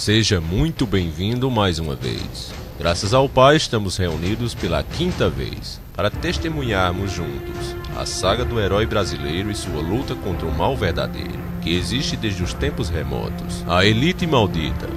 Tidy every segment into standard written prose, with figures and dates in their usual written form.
Seja muito bem-vindo mais uma vez. Graças ao Pai estamos reunidos pela quinta vez para testemunharmos juntos a saga do herói brasileiro e sua luta contra o mal verdadeiro, que existe desde os tempos remotos. A elite maldita,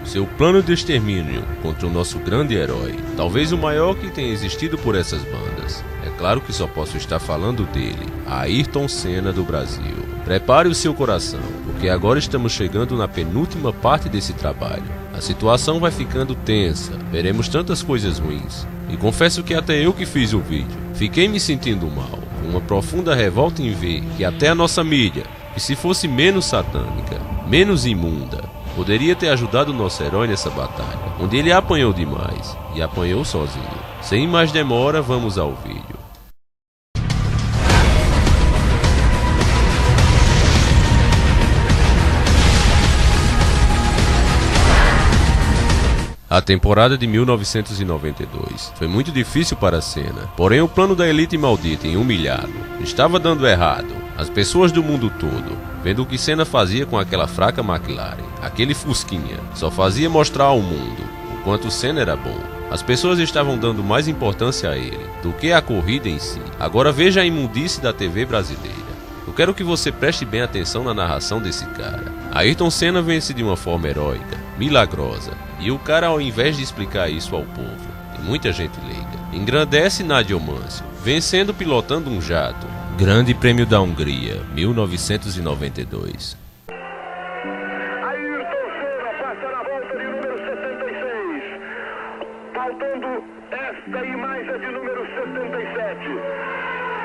seu plano de extermínio contra o nosso grande herói, talvez o maior que tenha existido por essas bandas. É claro que só posso estar falando dele, Ayrton Senna do Brasil. Prepare o seu coração, porque agora estamos chegando na penúltima parte desse trabalho. A situação vai ficando tensa, veremos tantas coisas ruins. E confesso que até eu que fiz o vídeo, fiquei me sentindo mal, com uma profunda revolta em ver que até a nossa mídia, que se fosse menos satânica, menos imunda, poderia ter ajudado o nosso herói nessa batalha, onde ele apanhou demais, e apanhou sozinho. Sem mais demora, vamos ao vídeo. A temporada de 1992 foi muito difícil para Senna, porém o plano da elite maldita em humilhá-lo estava dando errado. As pessoas do mundo todo, vendo o que Senna fazia com aquela fraca McLaren, aquele Fusquinha, só fazia mostrar ao mundo o quanto Senna era bom. As pessoas estavam dando mais importância a ele do que a corrida em si. Agora veja a imundície da TV brasileira. Eu quero que você preste bem atenção na narração desse cara. Ayrton Senna vence de uma forma heróica, milagrosa, e o cara, ao invés de explicar isso ao povo, e muita gente leiga, engrandece Nádio Mâncio, vencendo pilotando um jato. Grande Prêmio da Hungria, 1992. Ayrton Senna passa na volta de número 76, faltando esta e mais a de número 77.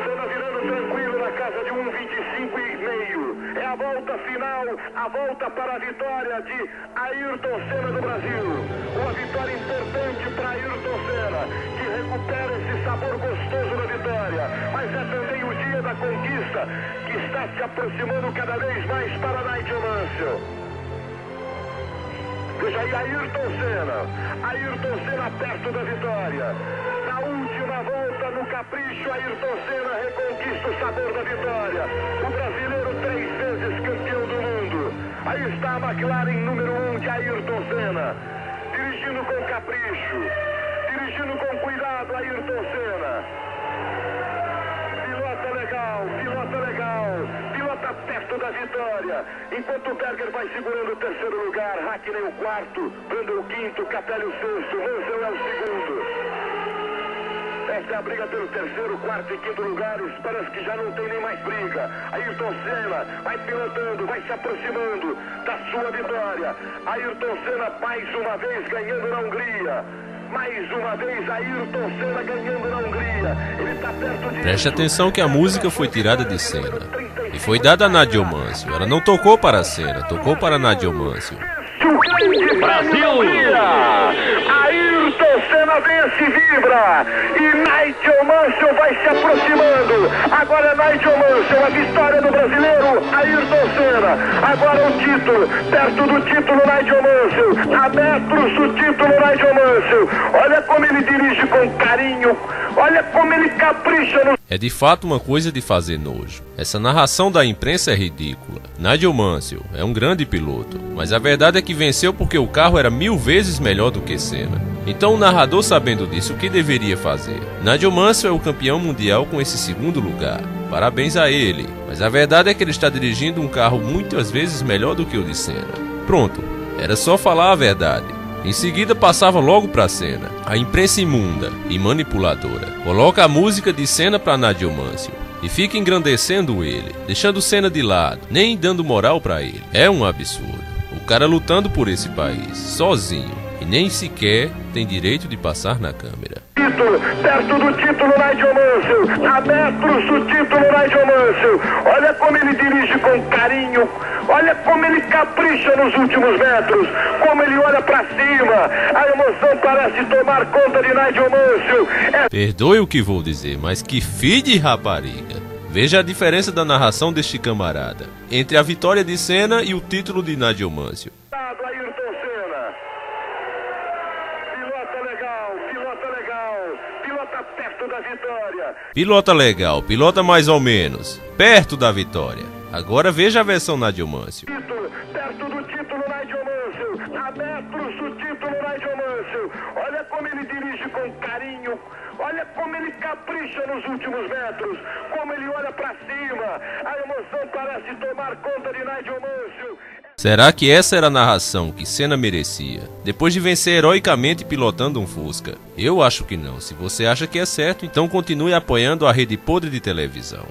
Senna virando tranquilo na casa de 1:25,5. É a volta final, a volta para a vitória de Ayrton Senna do Brasil. Uma vitória importante para Ayrton Senna, que recupera esse sabor gostoso da vitória. Mas é também o dia da conquista, que está se aproximando cada vez mais para Nádio Mâncio. Veja aí Ayrton Senna perto da vitória. Na última volta, no capricho, Ayrton Senna reconquista o sabor da vitória. O brasileiro 3 vezes campeão do mundo. Aí está a McLaren número 1 de Ayrton Senna. Dirigindo com capricho, dirigindo com cuidado, Ayrton Senna. Pilota legal, pilota perto da vitória. Enquanto o Berger vai segurando o terceiro lugar, Hakkinen o quarto, Brandon o quinto, Capelli o sexto, Mansell é o segundo. Esta é a briga pelo terceiro, quarto e quinto lugares. Parece que já não tem nem mais briga. Ayrton Senna vai pilotando, vai se aproximando da sua vitória. Ayrton Senna mais uma vez ganhando na Hungria. Mais uma vez Ayrton Senna ganhando na Hungria. Ele está perto de... Preste atenção que a música foi tirada de Senna e foi dada a Nádio Mâncio. Ela não tocou para Senna, tocou para Nádio Mâncio. Brasil! Ayrton Senna vence, vibra, e Nádio Mâncio vai se aproximando. Agora Nádio Mâncio, a vitória do brasileiro, Ayrton Senna. Agora o título, perto do título, Nádio Mâncio, a metros do título, Nádio Mâncio. Olha como ele dirige com carinho, olha como ele capricha no... É de fato uma coisa de fazer nojo. Essa narração da imprensa é ridícula. Nádio Mâncio é um grande piloto, mas a verdade é que venceu porque o carro era 1000 vezes melhor do que Senna. Então o narrador, sabendo disso, o que deveria fazer? Nádio Mâncio é o campeão mundial com esse segundo lugar. Parabéns a ele, mas a verdade é que ele está dirigindo um carro muitas vezes melhor do que o de Senna. Pronto, era só falar a verdade. Em seguida passava logo para Senna. A imprensa imunda e manipuladora coloca a música de Senna para Nádio Mâncio e fica engrandecendo ele, deixando Senna de lado, nem dando moral para ele. É um absurdo. O cara lutando por esse país, sozinho, e nem sequer tem direito de passar na câmera. Perto do título, Nádio Mâncio, a metros do título, Nádio Mâncio. Olha como ele dirige com carinho, olha como ele capricha nos últimos metros, como ele olha pra cima. A emoção parece tomar conta de Nádio Mâncio. Perdoe o que vou dizer, mas que filho de rapariga. Veja a diferença da narração deste camarada entre a vitória de Senna e o título de Nádio Mâncio. Ayrton Senna. Pilota legal, pilota perto da vitória. Pilota legal, pilota mais ou menos, perto da vitória. Agora veja a versão Nádio Mâncio. Perto do título, Nádio Mâncio. A metros do título, Nigel Mansell. Olha como ele dirige com carinho. Olha como ele capricha nos últimos metros. Como ele olha para cima. A emoção parece tomar conta de Nigel Mansell. Será que essa era a narração que Senna merecia, depois de vencer heroicamente pilotando um Fusca? Eu acho que não. Se você acha que é certo, então continue apoiando a rede podre de televisão.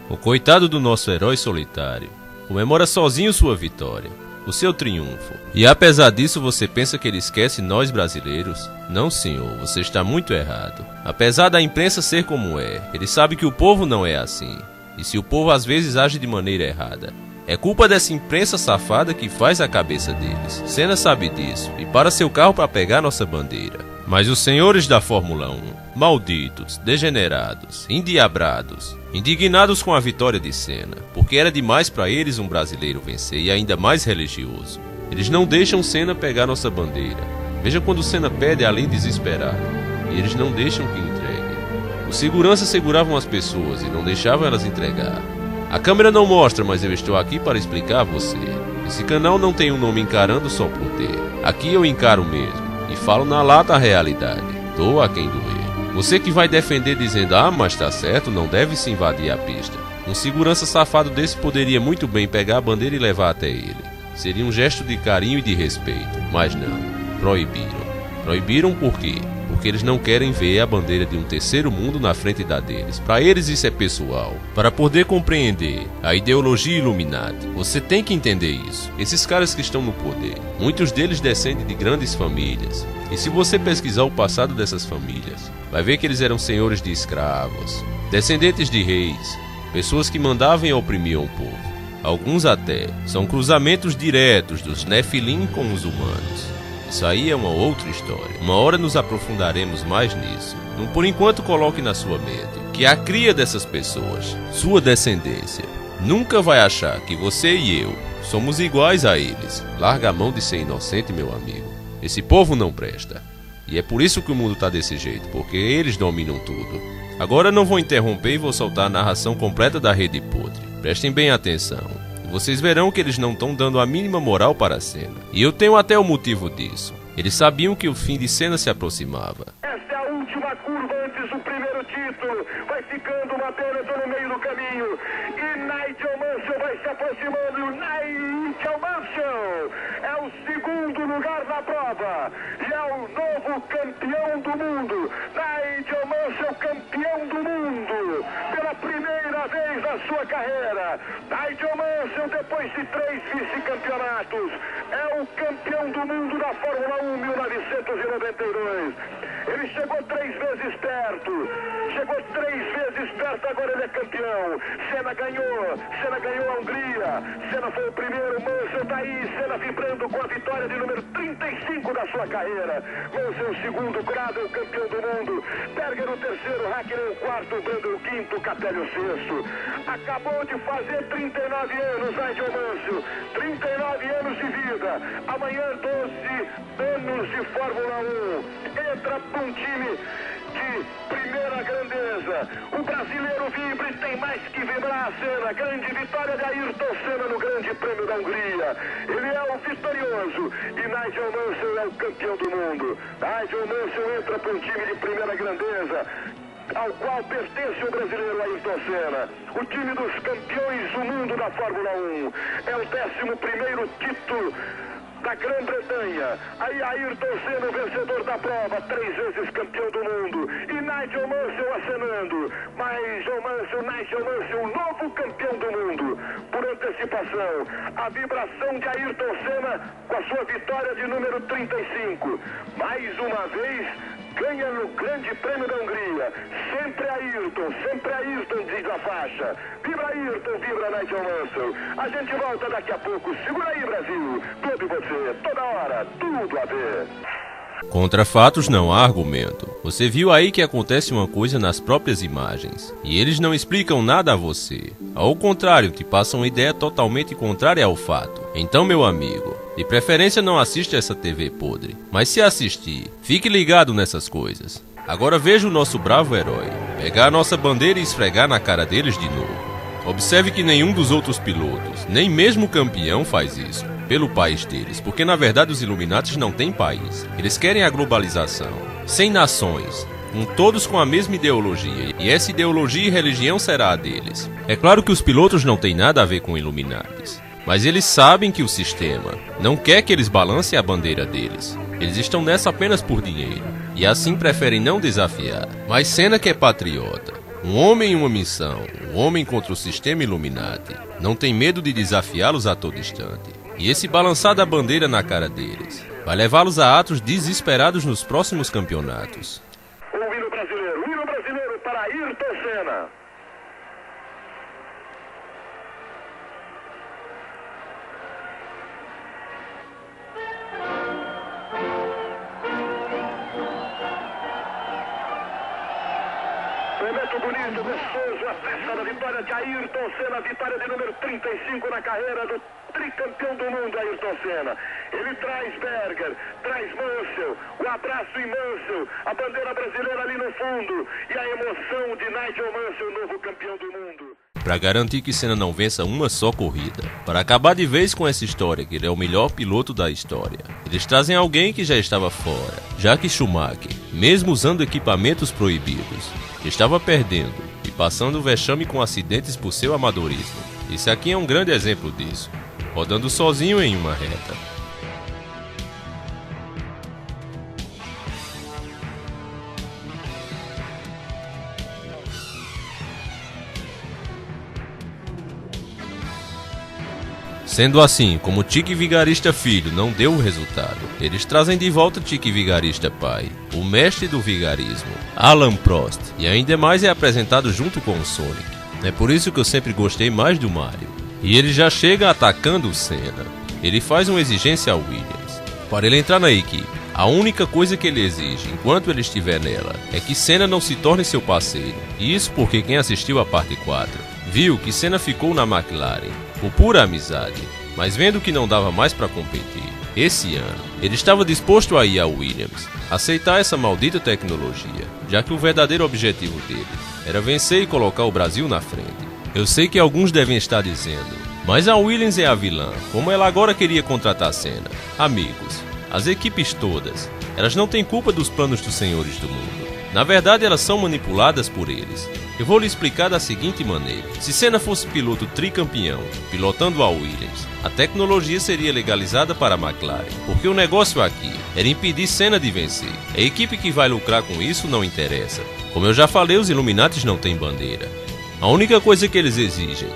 O coitado do nosso herói solitário comemora sozinho sua vitória, o seu triunfo. E apesar disso você pensa que ele esquece nós brasileiros? Não, senhor, você está muito errado. Apesar da imprensa ser como é, ele sabe que o povo não é assim. E se o povo às vezes age de maneira errada, é culpa dessa imprensa safada que faz a cabeça deles. Senna sabe disso e para seu carro para pegar nossa bandeira. Mas os senhores da Fórmula 1, malditos, degenerados, endiabrados, indignados com a vitória de Senna, porque era demais para eles um brasileiro vencer e ainda mais religioso. Eles não deixam Senna pegar nossa bandeira. Veja quando Senna pede além desesperado, e eles não deixam que entregue. Os seguranças seguravam as pessoas e não deixavam elas entregar. A câmera não mostra, mas eu estou aqui para explicar a você. Esse canal não tem um nome encarando só por ter. Aqui eu encaro mesmo, e falo na lata a realidade. Doa a quem doer. Você que vai defender dizendo, mas tá certo, não deve se invadir a pista. Um segurança safado desse poderia muito bem pegar a bandeira e levar até ele. Seria um gesto de carinho e de respeito, mas não. Proibiram. Proibiram por quê? Porque eles não querem ver a bandeira de um terceiro mundo na frente da deles. Para eles isso é pessoal. Para poder compreender a ideologia Illuminati, você tem que entender isso. Esses caras que estão no poder, muitos deles descendem de grandes famílias. E se você pesquisar o passado dessas famílias, vai ver que eles eram senhores de escravos, descendentes de reis, pessoas que mandavam e oprimiam o povo. Alguns até são cruzamentos diretos dos Nefilim com os humanos. Isso aí é uma outra história. Uma hora nos aprofundaremos mais nisso. Por enquanto, coloque na sua mente que a cria dessas pessoas, sua descendência, nunca vai achar que você e eu somos iguais a eles. Larga a mão de ser inocente, meu amigo. Esse povo não presta. E é por isso que o mundo tá desse jeito, porque eles dominam tudo. Agora não vou interromper e vou soltar a narração completa da Rede Podre. Prestem bem atenção. Vocês verão que eles não estão dando a mínima moral para a Senna. E eu tenho até o motivo disso. Eles sabiam que o fim de Senna se aproximava. Esta é a última curva antes do primeiro título. Vai ficando uma Benetton no meio do caminho. E Nigel Mansell vai se aproximando. Nigel Mansell é o segundo lugar na prova. E é o novo campeão do mundo. Nigel Mansell, campeão do mundo. Pela primeira vez na sua carreira. Nigel Mansell, depois de 3 vice-campeonatos, é o campeão do mundo da Fórmula 1 1992. Ele chegou 3 vezes perto. Chegou 3 vezes perto, agora ele é campeão. Senna ganhou a Hungria. Senna foi o primeiro, Mansell tá aí. Senna vibrando com a vitória de número 35 da sua carreira. Mansell o segundo, Grado o campeão do mundo. Berger o terceiro, Hakkinen o quarto, Brandon o quinto, Capelli o sexto. Acabou de fazer 39 anos, Nigel Mansell. 39 anos de vida. Amanhã 12 anos de Fórmula 1. Entra para um time de primeira grandeza. O brasileiro vibra e tem mais que vibrar a Senna. Grande vitória de Ayrton Senna no Grande Prêmio da Hungria. Ele é o vitorioso e Nigel Mansell é o campeão do mundo. Nigel Mansell entra para um time de primeira grandeza, ao qual pertence o brasileiro Ayrton Senna. O time dos campeões do mundo da Fórmula 1. É o 11º título da Grã-Bretanha. Aí Ayrton Senna, o vencedor da prova, 3 vezes campeão do mundo. E Nigel Mansell acenando. Nigel Mansell, o novo campeão do mundo. Por antecipação, a vibração de Ayrton Senna com a sua vitória de número 35. Mais uma vez, ganha no Grande Prêmio da Hungria. Sempre Ayrton, diz a faixa. Vibra Ayrton, vibra Nigel Mansell. A gente volta daqui a pouco. Segura aí, Brasil. Todo e você, toda hora, tudo a ver. Contra fatos não há argumento. Você viu aí que acontece uma coisa nas próprias imagens. E eles não explicam nada a você. Ao contrário, te passam uma ideia totalmente contrária ao fato. Então, meu amigo, de preferência não assista essa TV podre. Mas se assistir, fique ligado nessas coisas. Agora veja o nosso bravo herói pegar a nossa bandeira e esfregar na cara deles de novo. Observe que nenhum dos outros pilotos, nem mesmo o campeão, faz isso. pelo país deles, porque na verdade os Illuminatis não têm país. Eles querem a globalização, sem nações, todos com a mesma ideologia, e essa ideologia e religião será a deles. É claro que os pilotos não têm nada a ver com Illuminatis, mas eles sabem que o sistema não quer que eles balancem a bandeira deles. Eles estão nessa apenas por dinheiro, e assim preferem não desafiar. Mas Senna, que é patriota, um homem em uma missão, um homem contra o sistema Illuminati, não tem medo de desafiá-los a todo instante. E esse balançar da bandeira na cara deles vai levá-los a atos desesperados nos próximos campeonatos. O hino brasileiro para Ayrton Senna. Momento bonito, gostoso, a festa da vitória de Ayrton Senna, vitória de número 35 na carreira do tricampeão do mundo, Ayrton Senna. Ele traz Berger, traz Mansell, o abraço em Mansell, a bandeira brasileira ali no fundo e a emoção de Nigel Mansell, novo campeão do mundo. Para garantir que Senna não vença uma só corrida, para acabar de vez com essa história que ele é o melhor piloto da história, eles trazem alguém que já estava fora, já que Schumacher, mesmo usando equipamentos proibidos, estava perdendo e passando vexame com acidentes por seu amadorismo. Esse aqui é um grande exemplo disso, rodando sozinho em uma reta. Sendo assim, como Tique Vigarista filho não deu o resultado, eles trazem de volta Tique Vigarista pai, o mestre do vigarismo, Alain Prost, e ainda mais é apresentado junto com o Sonic. É por isso que eu sempre gostei mais do Mario. E ele já chega atacando o Senna. Ele faz uma exigência ao Williams para ele entrar na equipe. A única coisa que ele exige, enquanto ele estiver nela, é que Senna não se torne seu parceiro. E isso porque quem assistiu a parte 4 viu que Senna ficou na McLaren por pura amizade, mas vendo que não dava mais para competir, esse ano, ele estava disposto a ir ao Williams, aceitar essa maldita tecnologia, já que o verdadeiro objetivo dele era vencer e colocar o Brasil na frente. Eu sei que alguns devem estar dizendo, mas a Williams é a vilã, como ela agora queria contratar Senna. Amigos, as equipes todas, elas não têm culpa dos planos dos senhores do mundo. Na verdade, elas são manipuladas por eles. Eu vou lhe explicar da seguinte maneira. Se Senna fosse piloto tricampeão, pilotando a Williams, a tecnologia seria legalizada para a McLaren, porque o negócio aqui era impedir Senna de vencer. A equipe que vai lucrar com isso não interessa. Como eu já falei, os Illuminatis não têm bandeira. A única coisa que eles exigem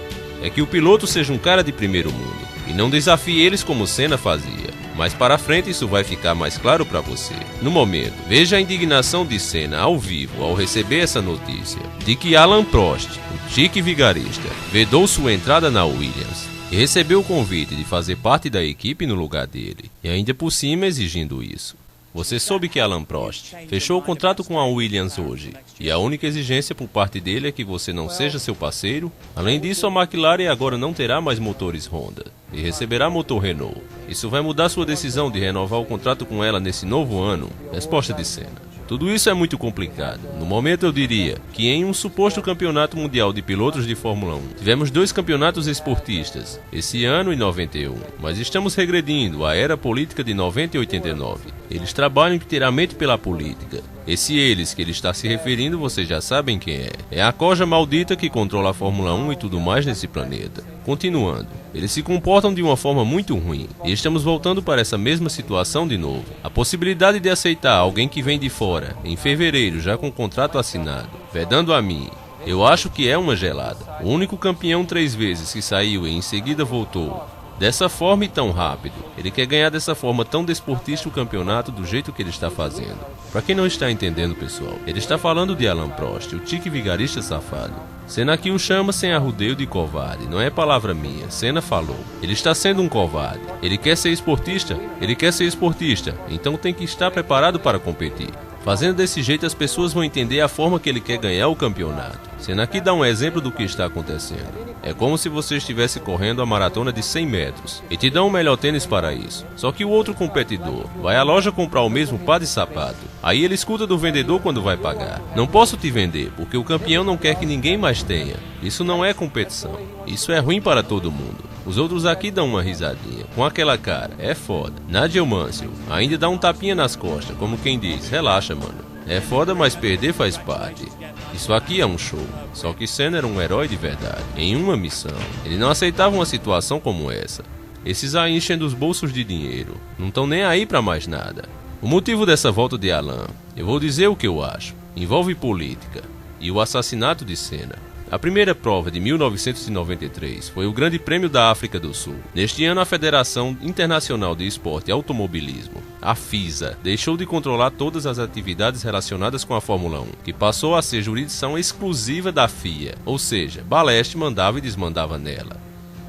é que o piloto seja um cara de primeiro mundo, e não desafie eles como Senna fazia. Mais para frente isso vai ficar mais claro para você. No momento, veja a indignação de Senna ao vivo ao receber essa notícia de que Alain Prost, o Tique Vigarista, vedou sua entrada na Williams e recebeu o convite de fazer parte da equipe no lugar dele, e ainda por cima exigindo isso. Você soube que Alain Prost fechou o contrato com a Williams hoje, e a única exigência por parte dele é que você não seja seu parceiro? Além disso, a McLaren agora não terá mais motores Honda, e receberá motor Renault. Isso vai mudar sua decisão de renovar o contrato com ela nesse novo ano? Resposta de Senna. Tudo isso é muito complicado. No momento eu diria que em um suposto campeonato mundial de pilotos de Fórmula 1, tivemos 2 campeonatos esportistas, esse ano e 91, mas estamos regredindo à era política de 90 e 89. Eles trabalham inteiramente pela política. Esse eles que ele está se referindo, vocês já sabem quem é. É a coja maldita que controla a Fórmula 1 e tudo mais nesse planeta. Continuando, eles se comportam de uma forma muito ruim, e estamos voltando para essa mesma situação de novo. A possibilidade de aceitar alguém que vem de fora, em fevereiro, já com o contrato assinado, vedando a mim, eu acho que é uma gelada. O único campeão 3 vezes que saiu e em seguida voltou dessa forma e tão rápido. Ele quer ganhar dessa forma tão desportista o campeonato do jeito que ele está fazendo. Para quem não está entendendo, pessoal, ele está falando de Alain Prost, o Tique Vigarista safado. Senna aqui o chama sem arrudeio de covarde, não é palavra minha, Senna falou. Ele está sendo um covarde. Ele quer ser esportista? Ele quer ser esportista, então tem que estar preparado para competir. Fazendo desse jeito as pessoas vão entender a forma que ele quer ganhar o campeonato. Senna aqui dá um exemplo do que está acontecendo. É como se você estivesse correndo a maratona de 100 metros e te dão o melhor tênis para isso. Só que o outro competidor vai à loja comprar o mesmo par de sapato. Aí ele escuta do vendedor quando vai pagar: não posso te vender porque o campeão não quer que ninguém mais tenha. Isso não é competição. Isso é ruim para todo mundo. Os outros aqui dão uma risadinha, com aquela cara: é foda. Nigel Mansell ainda dá um tapinha nas costas, como quem diz: relaxa, mano. É foda, mas perder faz parte. Isso aqui é um show. Só que Senna era um herói de verdade, em uma missão. Ele não aceitava uma situação como essa. Esses aí enchem os bolsos de dinheiro, não estão nem aí pra mais nada. O motivo dessa volta de Alain, eu vou dizer o que eu acho, envolve política e o assassinato de Senna. A primeira prova de 1993 foi o Grande Prêmio da África do Sul. Neste ano, a Federação Internacional de Esporte e Automobilismo, a FISA, deixou de controlar todas as atividades relacionadas com a Fórmula 1, que passou a ser jurisdição exclusiva da FIA, ou seja, Balestre mandava e desmandava nela.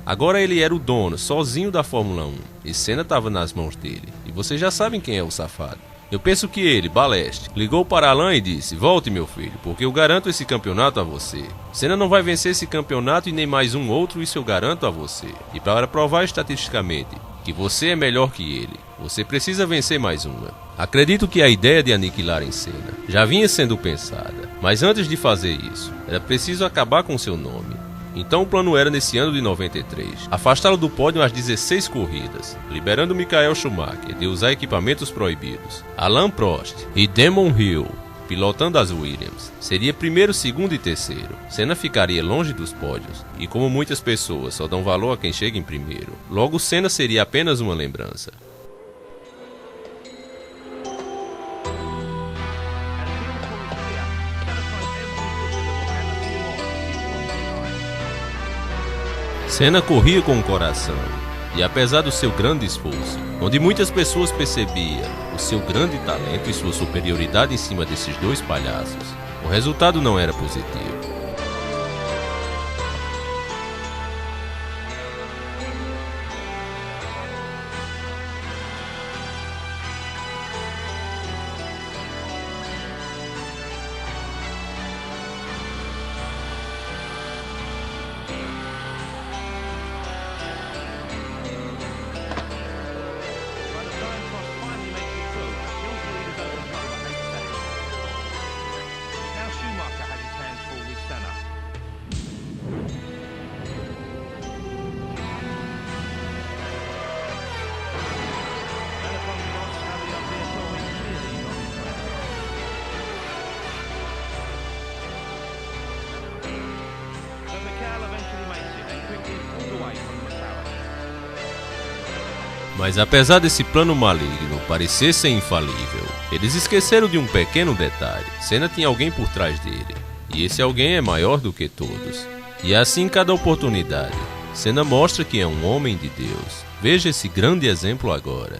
Agora ele era o dono, sozinho da Fórmula 1, e Senna estava nas mãos dele. E vocês já sabem quem é o safado. Eu penso que ele, Balestre, ligou para Alain e disse: volte, meu filho, porque eu garanto esse campeonato a você. Senna não vai vencer esse campeonato e nem mais um outro, isso eu garanto a você. E para provar estatisticamente que você é melhor que ele, você precisa vencer mais uma. Acredito que a ideia de aniquilar em Senna já vinha sendo pensada, mas antes de fazer isso, era preciso acabar com seu nome. Então o plano era, nesse ano de 93, afastá-lo do pódio às 16 corridas, liberando Michael Schumacher de usar equipamentos proibidos. Alain Prost e Damon Hill, pilotando as Williams, seria primeiro, segundo e terceiro. Senna ficaria longe dos pódios, e como muitas pessoas só dão valor a quem chega em primeiro, logo Senna seria apenas uma lembrança. Senna corria com o coração, e apesar do seu grande esforço, onde muitas pessoas percebiam o seu grande talento e sua superioridade em cima desses dois palhaços, o resultado não era positivo. Mas apesar desse plano maligno parecer ser infalível, eles esqueceram de um pequeno detalhe: Senna tinha alguém por trás dele, e esse alguém é maior do que todos. E assim, cada oportunidade, Senna mostra que é um homem de Deus. Veja esse grande exemplo agora.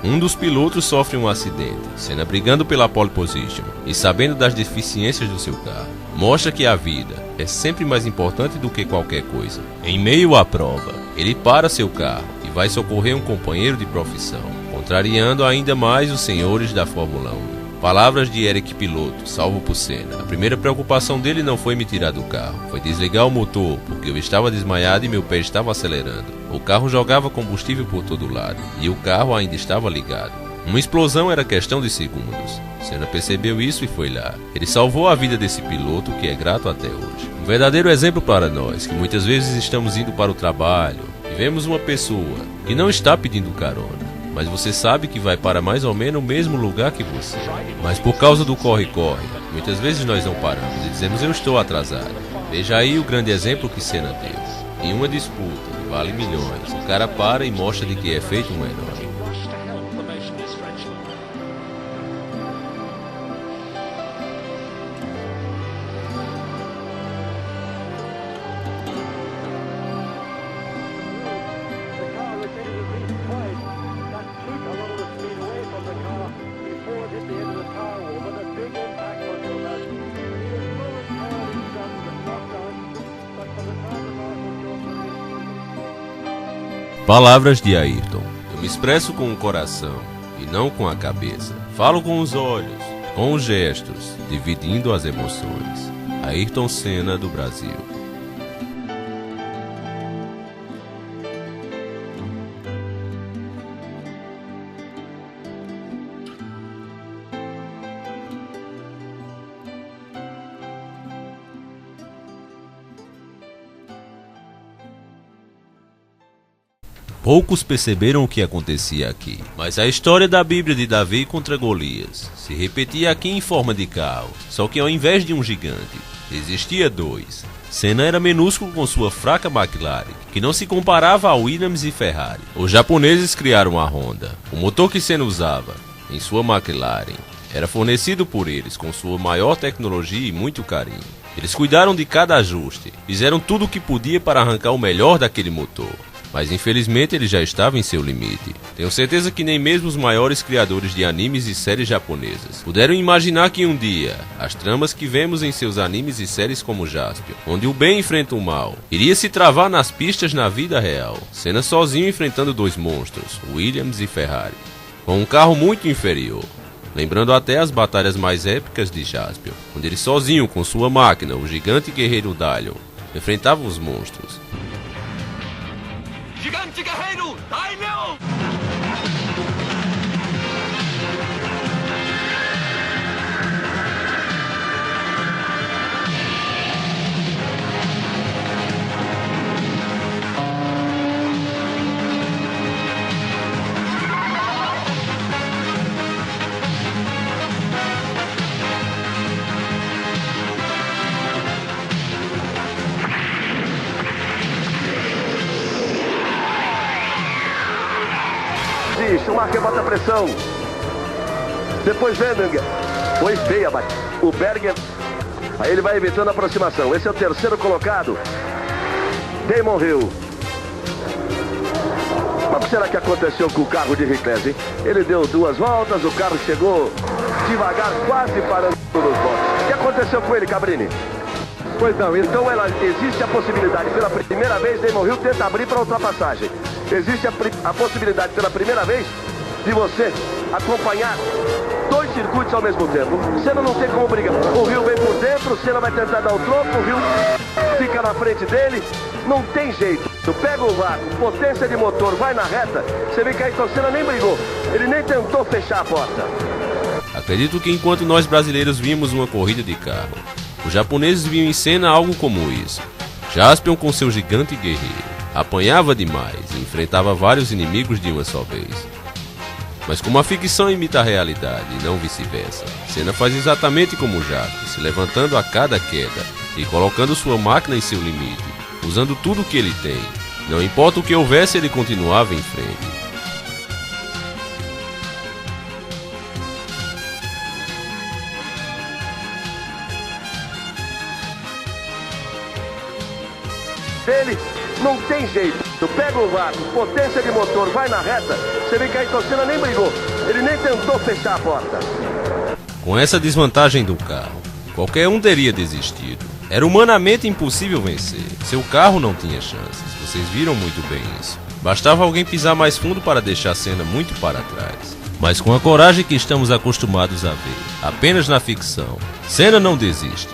Um dos pilotos sofre um acidente, Senna brigando pela pole position e sabendo das deficiências do seu carro. Mostra que a vida é sempre mais importante do que qualquer coisa. Em meio à prova, ele para seu carro e vai socorrer um companheiro de profissão, contrariando ainda mais os senhores da Fórmula 1. Palavras de Eric Piloto, salvo por Senna. A primeira preocupação dele não foi me tirar do carro, foi desligar o motor, porque eu estava desmaiado e meu pé estava acelerando. O carro jogava combustível por todo lado, e o carro ainda estava ligado. Uma explosão era questão de segundos. Senna percebeu isso e foi lá. Ele salvou a vida desse piloto, que é grato até hoje. Um verdadeiro exemplo para nós, que muitas vezes estamos indo para o trabalho e vemos uma pessoa que não está pedindo carona, mas você sabe que vai para mais ou menos o mesmo lugar que você. Mas por causa do corre-corre, muitas vezes nós não paramos e dizemos: eu estou atrasado. Veja aí o grande exemplo que Senna deu. Em uma disputa que vale milhões, o cara para e mostra de que é feito um herói. Palavras de Ayrton. Eu me expresso com o coração e não com a cabeça. Falo com os olhos, com os gestos, dividindo as emoções. Ayrton Senna do Brasil. Poucos perceberam o que acontecia aqui, mas a história da Bíblia de Davi contra Golias se repetia aqui em forma de carro, só que ao invés de um gigante, existia dois. Senna era minúsculo com sua fraca McLaren, que não se comparava a Williams e Ferrari. Os japoneses criaram a Honda. O motor que Senna usava em sua McLaren era fornecido por eles com sua maior tecnologia e muito carinho. Eles cuidaram de cada ajuste, fizeram tudo o que podia para arrancar o melhor daquele motor. Mas infelizmente ele já estava em seu limite. Tenho certeza que nem mesmo os maiores criadores de animes e séries japonesas puderam imaginar que um dia, as tramas que vemos em seus animes e séries como Jaspion, onde o bem enfrenta o mal, iria se travar nas pistas na vida real. Senna sozinho enfrentando dois monstros, Williams e Ferrari, com um carro muito inferior. Lembrando até as batalhas mais épicas de Jaspion, onde ele sozinho com sua máquina, o gigante guerreiro Dalion, enfrentava os monstros. Gigante guerreiro, Daimyo! Schumacher bota pressão. Depois Wendinger. Foi feia, mas o Berger. Aí ele vai evitando a aproximação. Esse é o terceiro colocado. Damon Hill. Mas o que será que aconteceu com o carro de Rickless, hein? Ele deu duas voltas, o carro chegou devagar, quase parando nos boxes. O que aconteceu com ele, Cabrini? Pois não, então existe a possibilidade, pela primeira vez, Damon Hill tenta abrir para ultrapassagem. Existe a possibilidade, pela primeira vez, de você acompanhar dois circuitos ao mesmo tempo. Senna não tem como brigar. O Hill vem por dentro, o Senna vai tentar dar o troco, o Hill fica na frente dele. Não tem jeito. Pega o vácuo, potência de motor, vai na reta. Você vê que Ayrton Senna nem brigou. Ele nem tentou fechar a porta. Acredito que enquanto nós brasileiros vimos uma corrida de carro, os japoneses viam em Senna algo como isso. Jaspion com seu gigante guerreiro apanhava demais e enfrentava vários inimigos de uma só vez. Mas como a ficção imita a realidade e não vice-versa, Senna faz exatamente como Jaspion, se levantando a cada queda e colocando sua máquina em seu limite, usando tudo o que ele tem. Não importa o que houvesse, ele continuava em frente. Ele não tem jeito. Pega o vácuo, potência de motor, vai na reta. Você vê que Ayrton Senna nem brigou. Ele nem tentou fechar a porta. Com essa desvantagem do carro, qualquer um teria desistido. Era humanamente impossível vencer. Seu carro não tinha chances. Vocês viram muito bem isso. Bastava alguém pisar mais fundo para deixar Senna muito para trás. Mas com a coragem que estamos acostumados a ver, apenas na ficção, Senna não desiste.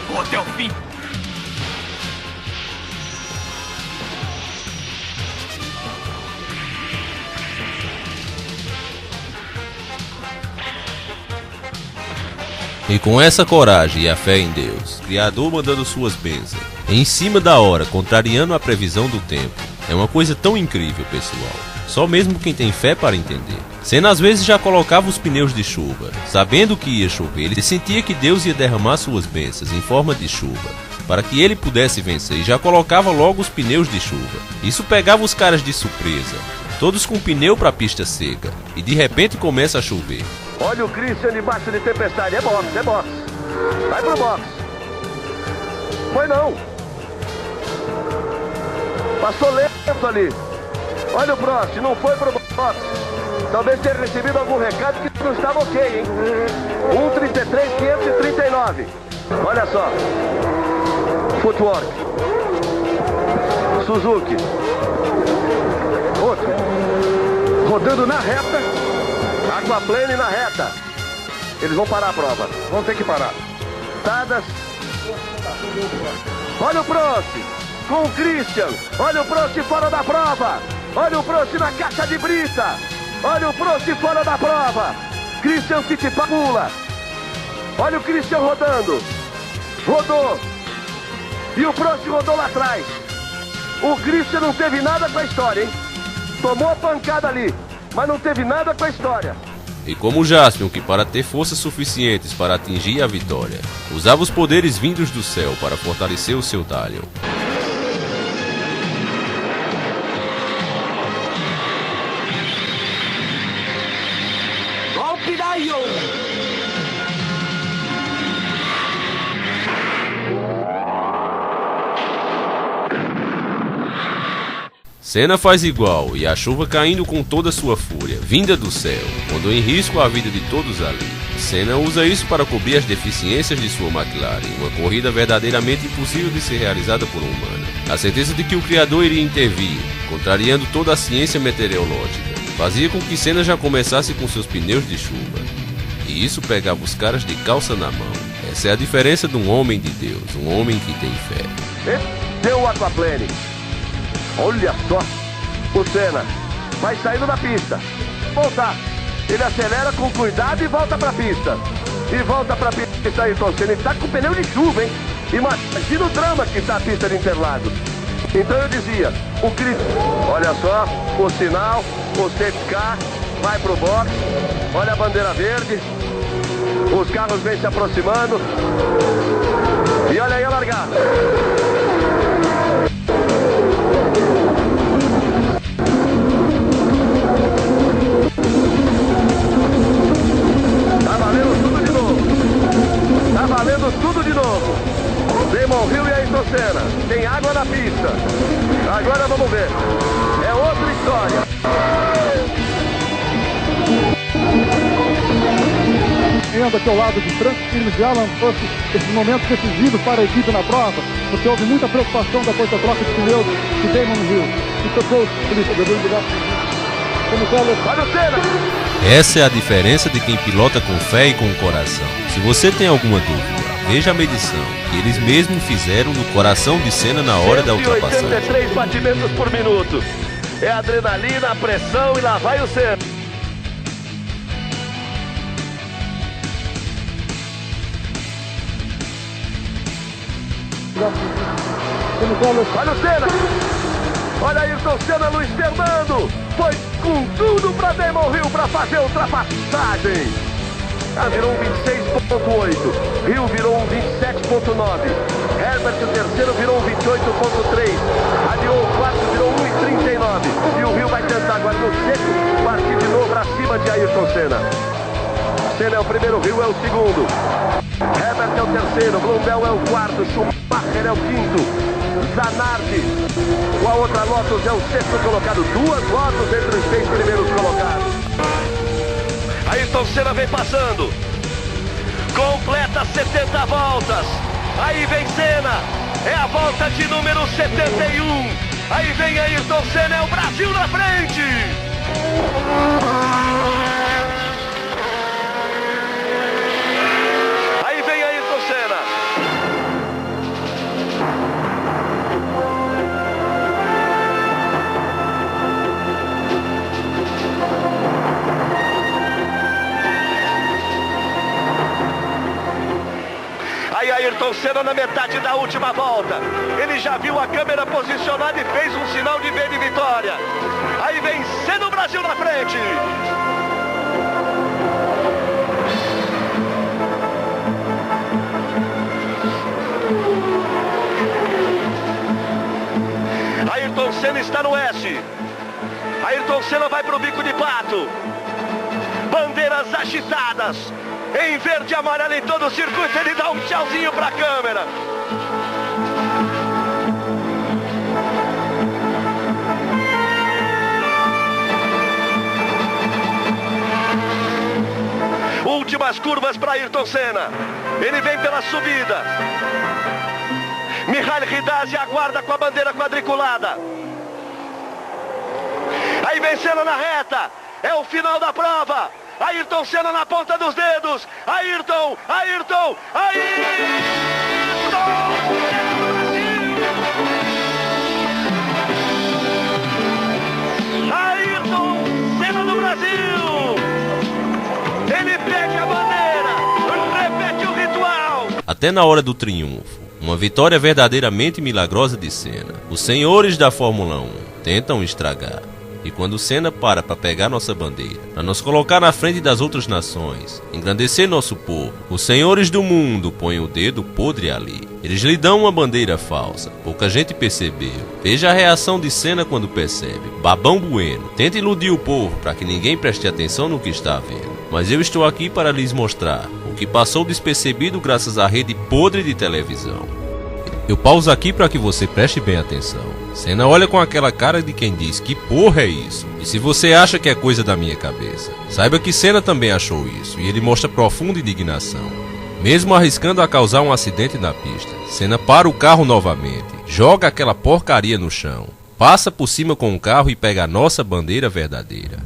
Vou até o fim! E com essa coragem e a fé em Deus, Criador mandando suas bênçãos, em cima da hora, contrariando a previsão do tempo, é uma coisa tão incrível, pessoal. Só mesmo quem tem fé para entender. Senna às vezes já colocava os pneus de chuva. Sabendo que ia chover, ele sentia que Deus ia derramar suas bênçãos em forma de chuva, para que ele pudesse vencer, e já colocava logo os pneus de chuva. Isso pegava os caras de surpresa, todos com pneu para a pista seca, e de repente começa a chover. Olha o Christian debaixo de tempestade. É boxe, é boxe. Vai pro boxe. Foi não. Passou lento ali. Olha o Prost, não foi pro boxe. Talvez tenha recebido algum recado que não estava ok, hein? 1:33.539. Olha só. Footwork. Suzuki. Outro. Rodando na reta. Aquaplane na reta. Eles vão parar a prova. Vão ter que parar. Dadas Olha o Prost com o Christian. Olha o Prost fora da prova. Olha o Prost na caixa de brita. Olha o Prost fora da prova. Christian Fittipaldi pula. Olha o Christian rodando. Rodou. E o Prost rodou lá atrás. O Christian não teve nada com a história, hein? Tomou a pancada ali, mas não teve nada com a história. E como Jaspion, que para ter forças suficientes para atingir a vitória, usava os poderes vindos do céu para fortalecer o seu Talion. Golpe da Ion! Senna faz igual, e a chuva caindo com toda sua fúria, vinda do céu, pondo em risco a vida de todos ali. Senna usa isso para cobrir as deficiências de sua McLaren, uma corrida verdadeiramente impossível de ser realizada por um humano. A certeza de que o criador iria intervir, contrariando toda a ciência meteorológica, fazia com que Senna já começasse com seus pneus de chuva. E isso pegava os caras de calça na mão. Essa é a diferença de um homem de Deus, um homem que tem fé. Deu o aquaplane. Olha só, o Senna vai saindo da pista. Voltar. Ele acelera com cuidado e volta pra pista. E volta pra pista aí, Ayrton Senna. Ele tá com pneu de chuva, hein? Imagina o drama que tá a pista de Interlagos. Então eu dizia, o Cris, olha só, o sinal, o safety car, vai pro box. Olha a bandeira verde. Os carros vêm se aproximando. E olha aí a largada. Tá valendo tudo de novo. Damon Hill e Ayrton Senna. Tem água na pista. Agora vamos ver. É outra história. Aqui ao lado de Franco Firmes e Alan Prost, esse momento decisivo para a equipe na prova, porque houve muita preocupação da troca de pneus de Damon Hill. E tocou Olha o Senna. Essa é a diferença de quem pilota com fé e com coração. Se você tem alguma dúvida, veja a medição que eles mesmos fizeram no coração de Senna na hora da ultrapassagem. 183 batimentos por minuto. É adrenalina, a pressão e lá vai o Senna. Olha o Senna. Olha Ayrton Senna, Luiz Fernando. Foi com tudo para Damon Hill para fazer a ultrapassagem. Virou um 26.8. Hill virou um 27.9. Herbert, o terceiro, virou um 28.3. Adiou o quarto, virou 1.39. E o Hill vai tentar agora no sexto partir de novo acima de Ayrton Senna. Senna é o primeiro, Hill é o segundo. Herbert é o terceiro, Blundell é o quarto, Schumacher é o quinto. Zanardi, com a outra Lotus, é o sexto colocado. Duas Lotus entre os 6 primeiros colocados. Ayrton Senna vem passando. Completa 70 voltas. Aí vem Senna. É a volta de número 71. Aí vem Ayrton Senna, é o Brasil na frente. Aí vem Ayrton Senna. Aí Ayrton Senna na metade da última volta. Ele já viu a câmera posicionada e fez um sinal de V de vitória. Aí vem Senna, o Brasil na frente. Ayrton Senna está no S. Ayrton Senna vai para o bico de pato. Bandeiras agitadas. Em verde e amarelo em todo o circuito, ele dá um tchauzinho para a câmera. Últimas curvas para Ayrton Senna. Ele vem pela subida. Mihail Ridazzi aguarda com a bandeira quadriculada. Aí vem Senna na reta. É o final da prova. Ayrton Senna na ponta dos dedos. Ayrton! Ayrton Senna do Brasil! Ele pega a bandeira, repete o ritual. Até na hora do triunfo, uma vitória verdadeiramente milagrosa de Senna, os senhores da Fórmula 1 tentam estragar. E quando Senna para pegar nossa bandeira, para nos colocar na frente das outras nações, engrandecer nosso povo, os senhores do mundo põem o dedo podre ali. Eles lhe dão uma bandeira falsa, pouca gente percebeu. Veja a reação de Senna quando percebe. Babão Bueno, tenta iludir o povo para que ninguém preste atenção no que está vendo. Mas eu estou aqui para lhes mostrar o que passou despercebido graças à rede podre de televisão. Eu pauso aqui para que você preste bem atenção. Senna olha com aquela cara de quem diz: que porra é isso? E se você acha que é coisa da minha cabeça, saiba que Senna também achou isso, e ele mostra profunda indignação. Mesmo arriscando a causar um acidente na pista, Senna para o carro novamente, joga aquela porcaria no chão, passa por cima com o carro e pega a nossa bandeira verdadeira.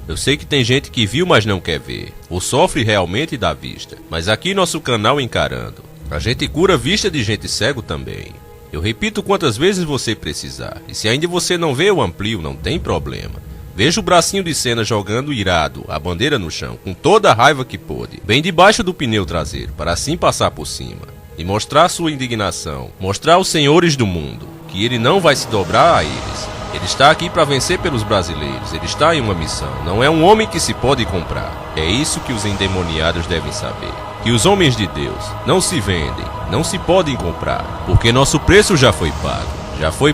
Eu sei que tem gente que viu mas não quer ver, ou sofre realmente da vista, mas aqui nosso canal Encarando, a gente cura vista de gente cego também. Eu repito quantas vezes você precisar, e se ainda você não vê, eu amplio, não tem problema. Veja o bracinho de Senna jogando irado a bandeira no chão, com toda a raiva que pôde, bem debaixo do pneu traseiro, para assim passar por cima. E mostrar sua indignação, mostrar aos senhores do mundo, que ele não vai se dobrar a eles. Ele está aqui para vencer pelos brasileiros, ele está em uma missão, não é um homem que se pode comprar. É isso que os endemoniados devem saber. Que os homens de Deus não se vendem, não se podem comprar, porque nosso preço já foi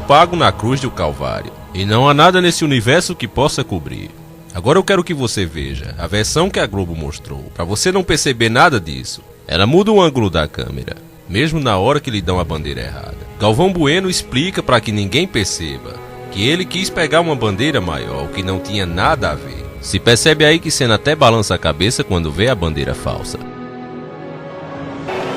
pago na cruz do Calvário, e não há nada nesse universo que possa cobrir. Agora eu quero que você veja a versão que a Globo mostrou, para você não perceber nada disso. Ela muda o ângulo da câmera, mesmo na hora que lhe dão a bandeira errada. Galvão Bueno explica para que ninguém perceba que ele quis pegar uma bandeira maior, que não tinha nada a ver. Se percebe aí que Senna até balança a cabeça quando vê a bandeira falsa.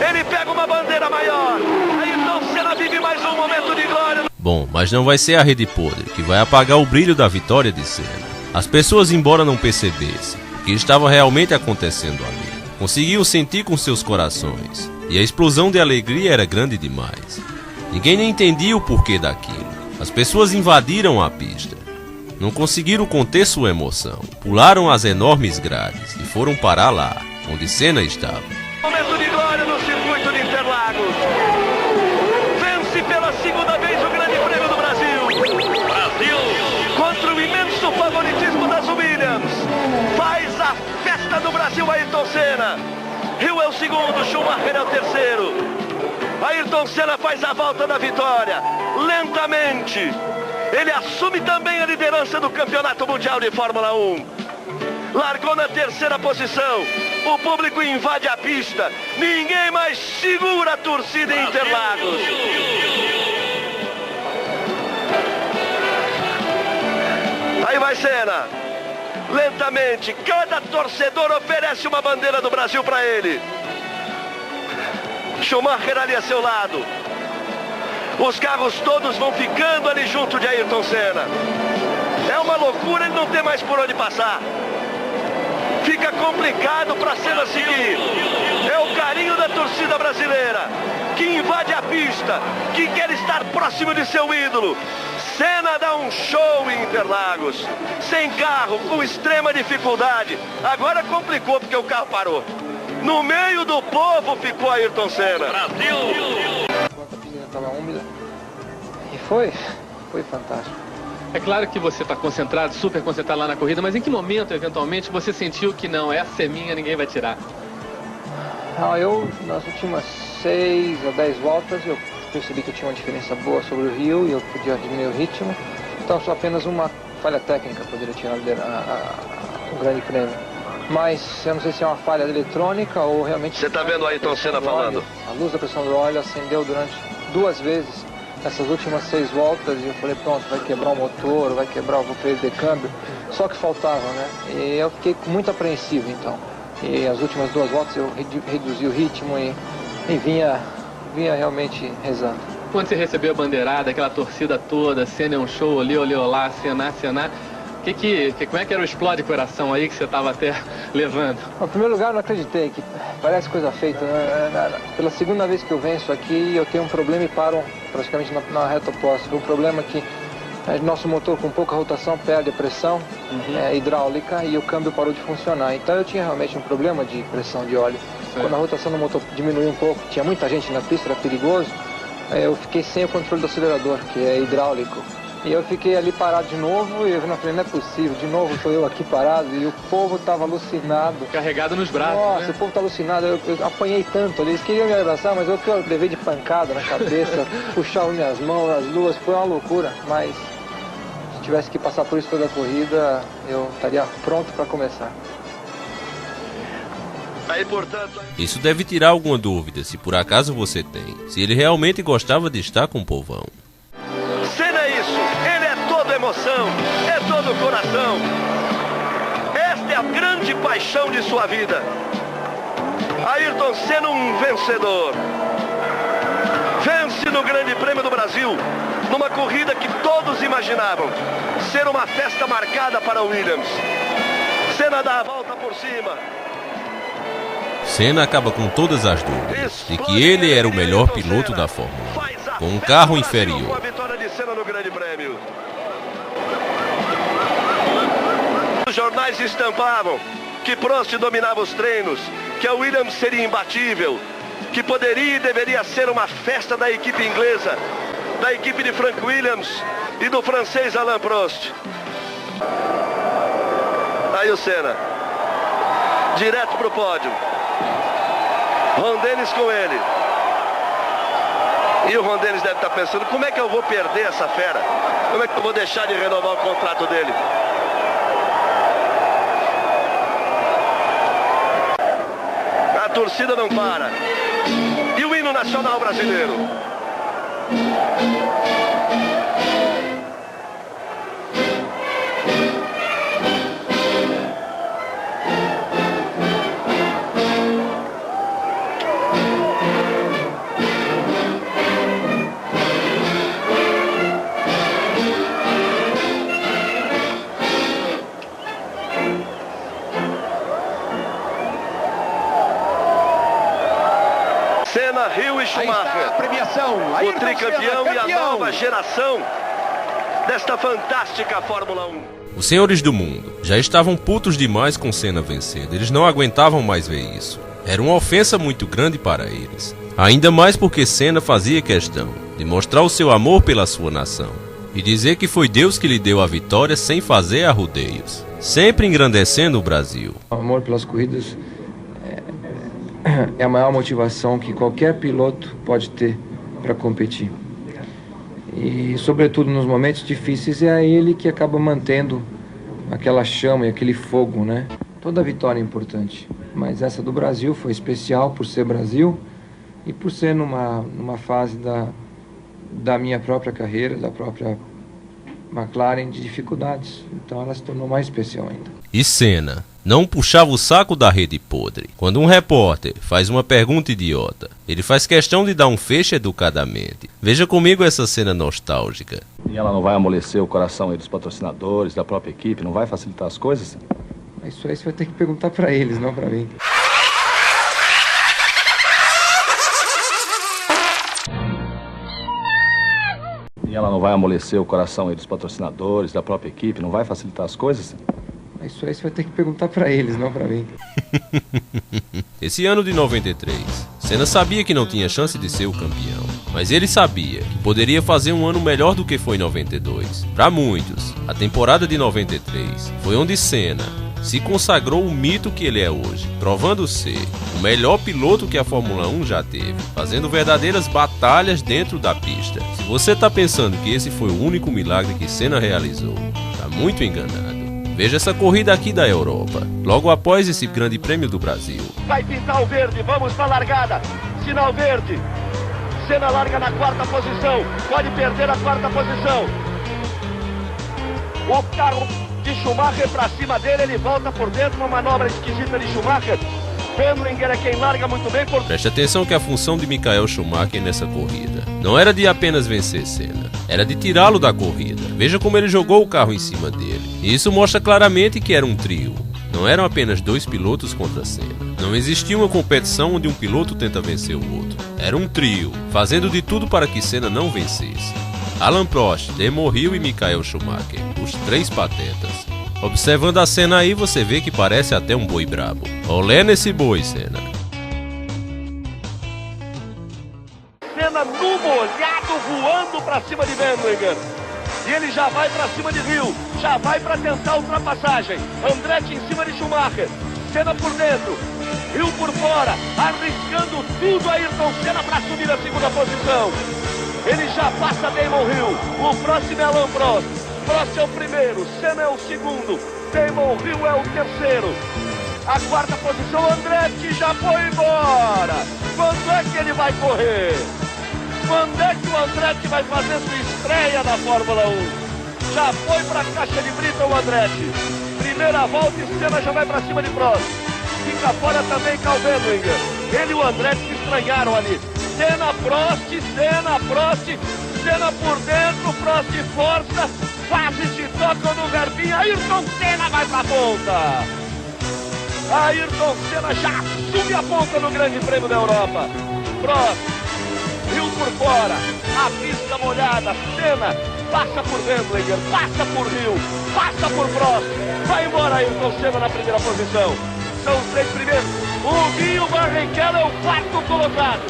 Ele pega uma bandeira maior. Ayrton Senna vive mais um momento de glória. Bom, mas não vai ser a rede podre que vai apagar o brilho da vitória de Senna. As pessoas, embora não percebessem o que estava realmente acontecendo ali, conseguiam sentir com seus corações, e a explosão de alegria era grande demais. Ninguém nem entendia o porquê daquilo. As pessoas invadiram a pista, não conseguiram conter sua emoção, pularam as enormes grades e foram parar lá, onde Senna estava. Momento de glória no circuito de Interlagos. Vence pela segunda vez o Grande Prêmio do Brasil. Brasil! Contra o imenso favoritismo das Williams. Faz a festa do Brasil, Ayrton Senna. Hill é o segundo, Schumacher é o terceiro. Ayrton Senna faz a volta da vitória. Lentamente. Ele assume também a liderança do Campeonato Mundial de Fórmula 1. Largou na terceira posição. O público invade a pista. Ninguém mais segura a torcida em Interlagos. Aí vai Senna. Lentamente, cada torcedor oferece uma bandeira do Brasil para ele. Schumacher ali a seu lado. Os carros todos vão ficando ali junto de Ayrton Senna. É uma loucura ele não ter mais por onde passar. Fica complicado para Senna seguir. É o carinho da torcida brasileira, que invade a pista, que quer estar próximo de seu ídolo. Senna dá um show em Interlagos, sem carro, com extrema dificuldade. Agora complicou porque o carro parou. No meio do povo ficou Ayrton Senna. Brasil! A piscina estava úmida e foi fantástico. É claro que você está concentrado, super concentrado lá na corrida, mas em que momento, eventualmente, você sentiu que não, essa é minha, ninguém vai tirar? Eu, nas últimas 6 a 10 voltas, eu percebi que eu tinha uma diferença boa sobre o Rio e eu podia diminuir o ritmo. Então, só apenas uma falha técnica poderia tirar o grande prêmio. Mas eu não sei se é uma falha eletrônica ou realmente... Você está vendo aí Ayrton Senna falando? A luz da pressão do óleo acendeu durante 2 vezes nessas últimas 6 voltas e eu falei, pronto, vai quebrar o motor, vai quebrar o freio de câmbio. Só que faltava, né? E eu fiquei muito apreensivo, então. E as últimas 2 voltas eu reduzi o ritmo e vinha realmente rezando. Quando você recebeu a bandeirada, aquela torcida toda, Senna é um show, olê, olê, olá, Senna, Como é que era o explode coração aí que você estava até levando? Em primeiro lugar, eu não acreditei, que parece coisa feita, né? Pela segunda vez que eu venço aqui, eu tenho um problema e paro praticamente na reta oposta. O problema é que nosso motor com pouca rotação perde a pressão hidráulica e o câmbio parou de funcionar. Então eu tinha realmente um problema de pressão de óleo. Quando a rotação do motor diminuiu um pouco, tinha muita gente na pista, era perigoso, eu fiquei sem o controle do acelerador, que é hidráulico. E eu fiquei ali parado de novo e eu falei, não é possível, de novo estou eu aqui parado e o povo estava alucinado. Carregado nos braços, Nossa, né? O povo está alucinado, eu apanhei tanto ali, eles queriam me abraçar, mas eu levei de pancada na cabeça, puxavam minhas mãos, as duas, foi uma loucura, mas se tivesse que passar por isso toda a corrida, eu estaria pronto para começar. Aí, portanto... Isso deve tirar alguma dúvida, se por acaso você tem, se ele realmente gostava de estar com o povão. Senna é isso, ele é toda emoção, é todo coração. Esta é a grande paixão de sua vida. Ayrton Senna, um vencedor. Vence no Grande Prêmio do Brasil, numa corrida que todos imaginavam ser uma festa marcada para Williams. Senna dá a volta por cima. Senna acaba com todas as dúvidas de que ele era o melhor piloto da Fórmula 1, com um carro inferior. Com a vitória de Senna no Grande Prêmio. Os jornais estampavam que Prost dominava os treinos, que a Williams seria imbatível, que poderia e deveria ser uma festa da equipe inglesa, da equipe de Frank Williams e do francês Alain Prost. Aí o Senna, direto para o pódio. Ron Dennis com ele. E o Ron Dennis deve estar pensando, como é que eu vou perder essa fera? Como é que eu vou deixar de renovar o contrato dele? A torcida não para. E o hino nacional brasileiro? Senna, Hill e Schumacher, o tricampeão e a nova geração desta fantástica Fórmula 1. Os senhores do mundo já estavam putos demais com Senna vencendo, eles não aguentavam mais ver isso. Era uma ofensa muito grande para eles. Ainda mais porque Senna fazia questão de mostrar o seu amor pela sua nação e dizer que foi Deus que lhe deu a vitória sem fazer arrodeios, sempre engrandecendo o Brasil. O amor pelas corridas é a maior motivação que qualquer piloto pode ter para competir. E, sobretudo nos momentos difíceis, é ele que acaba mantendo aquela chama e aquele fogo, né? Toda vitória é importante, mas essa do Brasil foi especial por ser Brasil e por ser numa fase da minha própria carreira, da própria McLaren, de dificuldades. Então ela se tornou mais especial ainda. E Senna não puxava o saco da rede podre. Quando um repórter faz uma pergunta idiota, ele faz questão de dar um fecho educadamente. Veja comigo essa cena nostálgica. E ela não vai amolecer o coração aí dos patrocinadores, da própria equipe, não vai facilitar as coisas? Isso aí você vai ter que perguntar para eles, não para mim. E ela não vai amolecer o coração aí dos patrocinadores, da própria equipe, não vai facilitar as coisas? Isso aí você vai ter que perguntar para eles, não para mim. Esse ano de 93, Senna sabia que não tinha chance de ser o campeão, mas ele sabia que poderia fazer um ano melhor do que foi em 92. Para muitos, a temporada de 93 foi onde Senna se consagrou o mito que ele é hoje, provando ser o melhor piloto que a Fórmula 1 já teve, fazendo verdadeiras batalhas dentro da pista. Se você tá pensando que esse foi o único milagre que Senna realizou, tá muito enganado. Veja essa corrida aqui da Europa, logo após esse Grande Prêmio do Brasil. Vai pintar o verde, vamos para a largada. Sinal verde. Senna larga na quarta posição, pode perder a quarta posição. O carro de Schumacher para cima dele, ele volta por dentro, uma manobra esquisita de Schumacher. Wendlinger é quem larga muito bem por... Preste atenção que a função de Michael Schumacher nessa corrida não era de apenas vencer Senna, era de tirá-lo da corrida. Veja como ele jogou o carro em cima dele. E isso mostra claramente que era um trio. Não eram apenas dois pilotos contra Senna. Não existia uma competição onde um piloto tenta vencer o outro. Era um trio, fazendo de tudo para que Senna não vencesse. Alain Prost, Damon Hill e Michael Schumacher, os três patetas. Observando a cena aí, você vê que parece até um boi brabo. Olé nesse boi, Senna. Senna no molhado, voando para cima de Wendlinger. E ele já vai para cima de Hill, já vai para tentar a ultrapassagem. Andretti em cima de Schumacher, Senna por dentro, Hill por fora, arriscando tudo Ayrton Senna para assumir a segunda posição. Ele já passa Damon Hill, o próximo é Alain Prost. Prost é o primeiro, Senna é o segundo, Damon Hill é o terceiro. A quarta posição, Andretti já foi embora. Quando é que ele vai correr? Quando é que o Andretti vai fazer sua estreia na Fórmula 1? Já foi para a caixa de brita o Andretti. Primeira volta e Senna já vai para cima de Prost. Fica fora também Carl Wendlinger. Ele e o Andretti se estranharam ali. Senna, Prost, Senna por dentro, Prost força, quase se tocam no verbinho. Ayrton Senna vai para a ponta. Ayrton Senna já assume a ponta no Grande Prêmio da Europa. Prost, Hill por fora, a pista molhada, Senna passa por Wendlinger, passa por Hill, passa por Prost, vai embora Ayrton Senna na primeira posição. São os três primeiros. O Guinho Barrichello é o quarto colocado.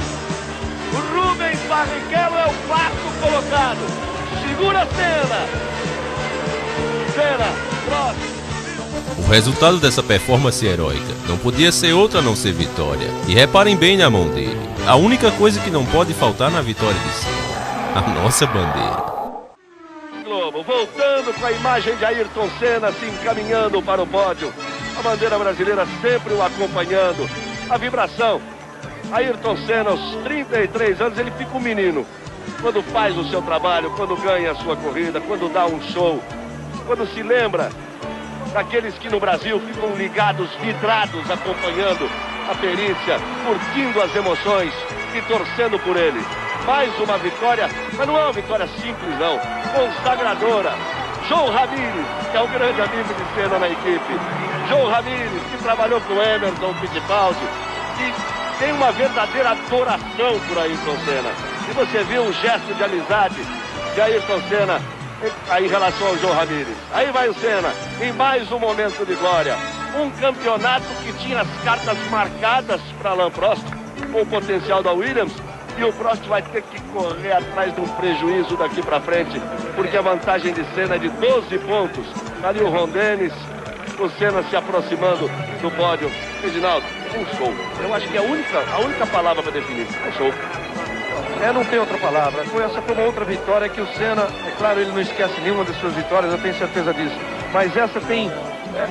O Rubens Barrichello é o quarto colocado. Segura Senna. Senna, Prost. O resultado dessa performance heróica não podia ser outra a não ser vitória. E reparem bem na mão dele. A única coisa que não pode faltar na vitória de Senna: a nossa bandeira. Globo, voltando com a imagem de Ayrton Senna se encaminhando para o pódio. A bandeira brasileira sempre o acompanhando. A vibração. Ayrton Senna, aos 33 anos, ele fica um menino. Quando faz o seu trabalho, quando ganha a sua corrida, quando dá um show, quando se lembra daqueles que no Brasil ficam ligados, vidrados, acompanhando a perícia, curtindo as emoções e torcendo por ele. Mais uma vitória, mas não é uma vitória simples não, consagradora. João Ramírez, que é um grande amigo de Senna na equipe. João Ramírez, que trabalhou com Emerson Fittipaldi, que tem uma verdadeira adoração por Ayrton Senna. E você viu um gesto de amizade de Ayrton Senna aí em relação ao João Ramírez. Aí vai o Senna, em mais um momento de glória. Um campeonato que tinha as cartas marcadas para Alain Prost, com o potencial da Williams, e o Prost vai ter que correr atrás de um prejuízo daqui para frente, porque a vantagem de Senna é de 12 pontos. Ali o Ron Dennis, o Senna se aproximando do pódio. Reginaldo, um show. Eu acho que é a única palavra para definir. Um show. Não tem outra palavra. Essa foi uma outra vitória que o Senna, é claro, ele não esquece nenhuma das suas vitórias, eu tenho certeza disso. Mas essa tem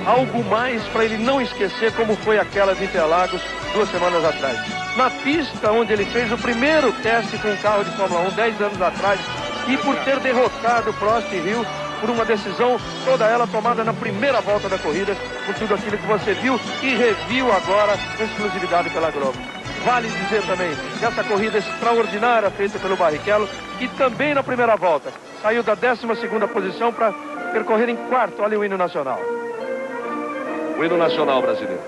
algo mais para ele não esquecer, como foi aquela de Interlagos 2 semanas atrás. Na pista onde ele fez o primeiro teste com um carro de Fórmula 1 10 anos atrás, e por ter derrotado Prost e Hill por uma decisão, toda ela tomada na primeira volta da corrida, por tudo aquilo que você viu e reviu agora com exclusividade pela Globo. Vale dizer também que essa corrida extraordinária feita pelo Barrichello, que também na primeira volta saiu da 12ª posição para percorrer em quarto ali o hino nacional. O hino nacional brasileiro.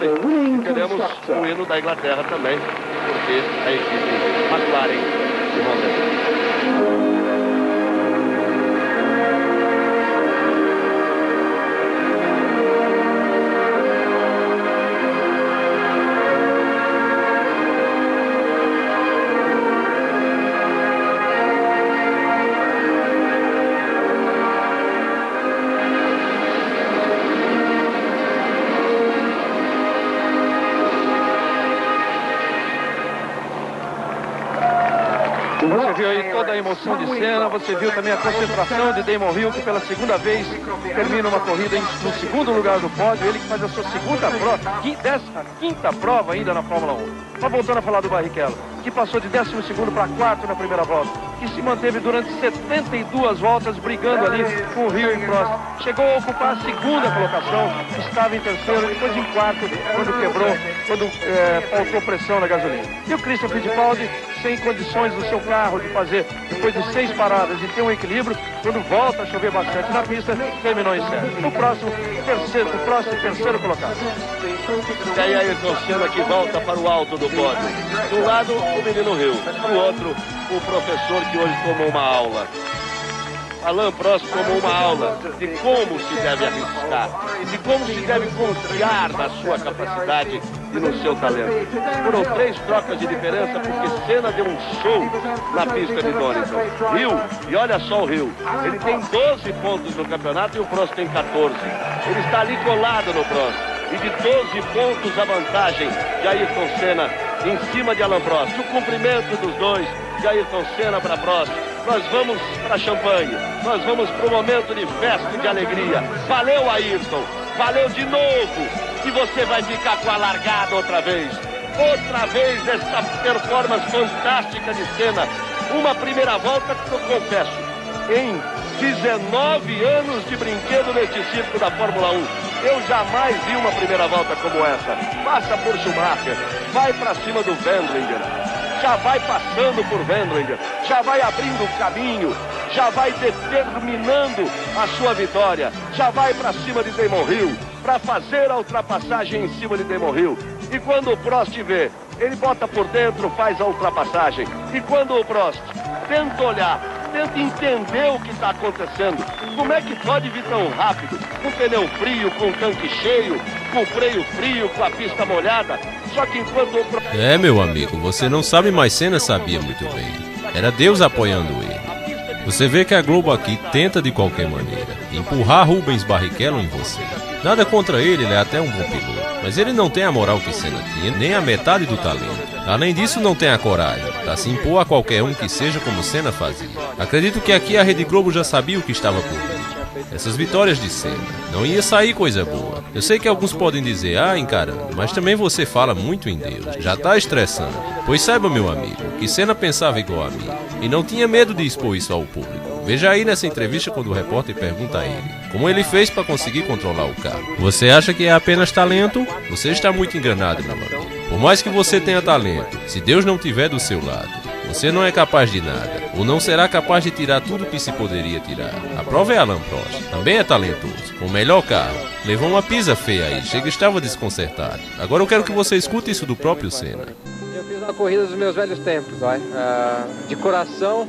E teremos o hino da Inglaterra também, porque a equipe McLaren de Honda. Você viu aí toda a emoção de Senna, você viu também a concentração de Damon Hill, que pela segunda vez termina uma corrida no segundo lugar do pódio, ele que faz a sua segunda prova, 15ª prova ainda na Fórmula 1. Mas voltando a falar do Barrichello, que passou de 12º para 4º na primeira volta, que se manteve durante 72 voltas brigando ali com o Hill e Prost. Chegou a ocupar a segunda colocação, estava em terceiro, depois em quarto, quando quebrou, quando faltou pressão na gasolina. E o Christian Fittipaldi, sem condições do seu carro de fazer, depois de 6 paradas e ter um equilíbrio, quando volta a chover bastante na pista, terminou em sétimo. O próximo, terceiro colocado. E aí Ayrton Senna que volta para o alto do pódio. De um lado, o menino Hill, do outro, o professor que hoje tomou uma aula. Alain Prost tomou uma aula de como se deve arriscar, de como se deve confiar na sua capacidade e no seu talento. Foram 3 trocas de diferença porque Senna deu um show na pista de Donington. Hill, e olha só o Hill, ele tem 12 pontos no campeonato e o Prost tem 14. Ele está ali colado no Prost. E de 12 pontos a vantagem de Ayrton Senna em cima de Alain Prost. O cumprimento dos dois, de Ayrton Senna para Prost. Nós vamos para Champagne, nós vamos para um momento de festa e de alegria. Valeu, Ayrton, valeu de novo. E você vai ficar com a largada outra vez essa performance fantástica de Senna. Uma primeira volta que eu confesso, em 19 anos de brinquedo neste circo da Fórmula 1, eu jamais vi uma primeira volta como essa. Passa por Schumacher, vai para cima do Wendlinger, já vai passando por Wendlinger, já vai abrindo o caminho, já vai determinando a sua vitória, já vai para cima de Damon Hill, para fazer a ultrapassagem em cima de Damon Hill. E quando o Prost vê, ele bota por dentro, faz a ultrapassagem. E quando o Prost tenta olhar, tenta entender o que está acontecendo, como é que pode vir tão rápido, com pneu frio, com tanque cheio, com freio frio, com a pista molhada, só que enquanto o Prost... Meu amigo, você não sabe, mas Senna sabia muito bem. Era Deus apoiando ele. Você vê que a Globo aqui tenta de qualquer maneira empurrar Rubens Barrichello em você. Nada contra ele é até um bom piloto, mas ele não tem a moral que Senna tinha, nem a metade do talento. Além disso, não tem a coragem para se impor a qualquer um que seja como Senna fazia. Acredito que aqui a Rede Globo já sabia o que estava por vir. Essas vitórias de Senna, não ia sair coisa boa. Eu sei que alguns podem dizer, encarando, mas também você fala muito em Deus, já tá estressando. Pois saiba, meu amigo, que Senna pensava igual a mim, e não tinha medo de expor isso ao público. Veja aí nessa entrevista quando o repórter pergunta a ele como ele fez para conseguir controlar o carro. Você acha que é apenas talento? Você está muito enganado, meu amigo. Por mais que você tenha talento, se Deus não estiver do seu lado, você não é capaz de nada, ou não será capaz de tirar tudo que se poderia tirar. A prova é Alain Prost, também é talentoso, com o melhor carro. Levou uma pisa feia aí, chega estava desconcertado. Agora eu quero que você escute isso do próprio Senna. Eu fiz uma corrida dos meus velhos tempos, de coração,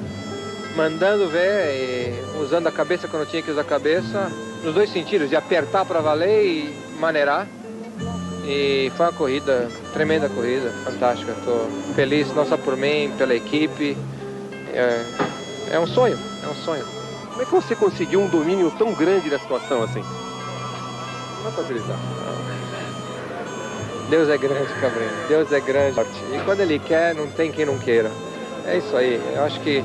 mandando ver, e usando a cabeça quando tinha que usar a cabeça, nos dois sentidos, de apertar para valer e maneirar. E foi uma corrida, tremenda corrida, fantástica. Estou feliz, não só por mim, pela equipe. É um sonho, é um sonho. Como é que você conseguiu um domínio tão grande da situação assim? Não é para acreditar. Deus é grande, Cabrinho. Deus é grande. E quando Ele quer, não tem quem não queira. É isso aí. Eu acho que